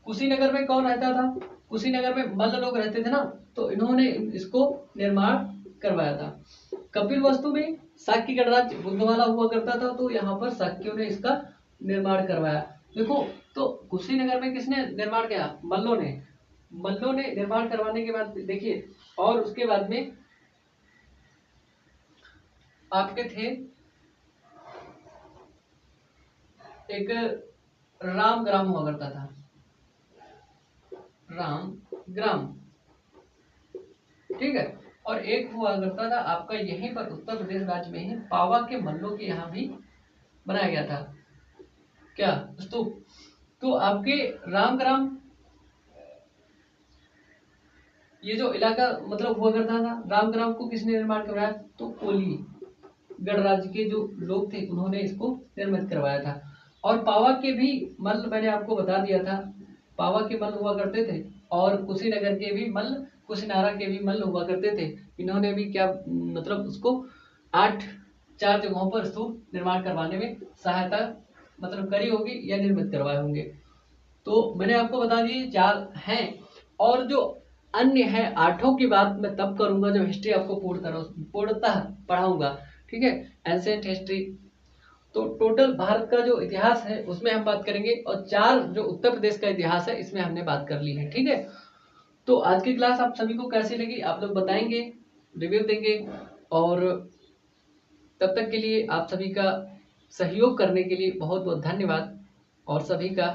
कुशीनगर में कौन रहता था, कुशीनगर में मल्ल लोग रहते थे ना, तो इन्होंने इसको निर्माण करवाया था। कपिलवस्तु में शाक्य गणराज्य बुंदवाला हुआ करता था, तो यहाँ पर शाक्यों ने इसका निर्माण करवाया। देखो, तो कुशीनगर में किसने निर्माण किया, मल्लों ने। मल्लों ने निर्माण करवाने के बाद देखिए, और उसके बाद में आपके थे एक राम ग्राम हुआ करता था, राम ग्राम। ठीक है, और एक हुआ करता था आपका यहीं पर उत्तर प्रदेश राज्य में ही पावा के मल्लों के यहाँ भी बनाया गया था क्या, स्तूप। तो आपके रामग्राम, ये जो इलाका मतलब हुआ करता था, रामग्राम को किसने निर्माण करवाया, तो कोली गणराज्य के जो लोग थे उन्होंने इसको निर्मित करवाया था। और पावा के भी मल्ल मैंने आपको बता दिया था, पावा के मल्ल हुआ करते थे, और कुशीनगर के भी मल्ल, कुशीनारा के भी मल्ल हुआ करते थे। इन्होंने भी क्या मतलब उसको 4 जगहों पर स्तूप निर्माण करवाने में सहायता मतलब करी होगी या निर्मित करवाए होंगे। तो मैंने आपको बता दिए 4 हैं, और जो अन्य है 8 की बात मैं तब करूंगा जब हिस्ट्री आपको पूर्णतः पढ़ाऊंगा। ठीक है, एंशिएंट हिस्ट्री। तो टोटल भारत का जो इतिहास है उसमें हम बात करेंगे, और 4 जो उत्तर प्रदेश का इतिहास है इसमें हमने बात कर ली है। ठीक है, तो आज की क्लास आप सभी को कैसी लगी आप लोग बताएंगे, रिव्यू देंगे, और तब तक के लिए आप सभी का सहयोग करने के लिए बहुत बहुत धन्यवाद, और सभी का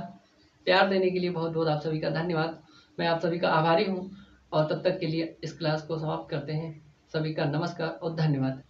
प्यार देने के लिए बहुत बहुत आप सभी का धन्यवाद। मैं आप सभी का आभारी हूँ, और तब तक के लिए इस क्लास को समाप्त करते हैं। सभी का नमस्कार और धन्यवाद।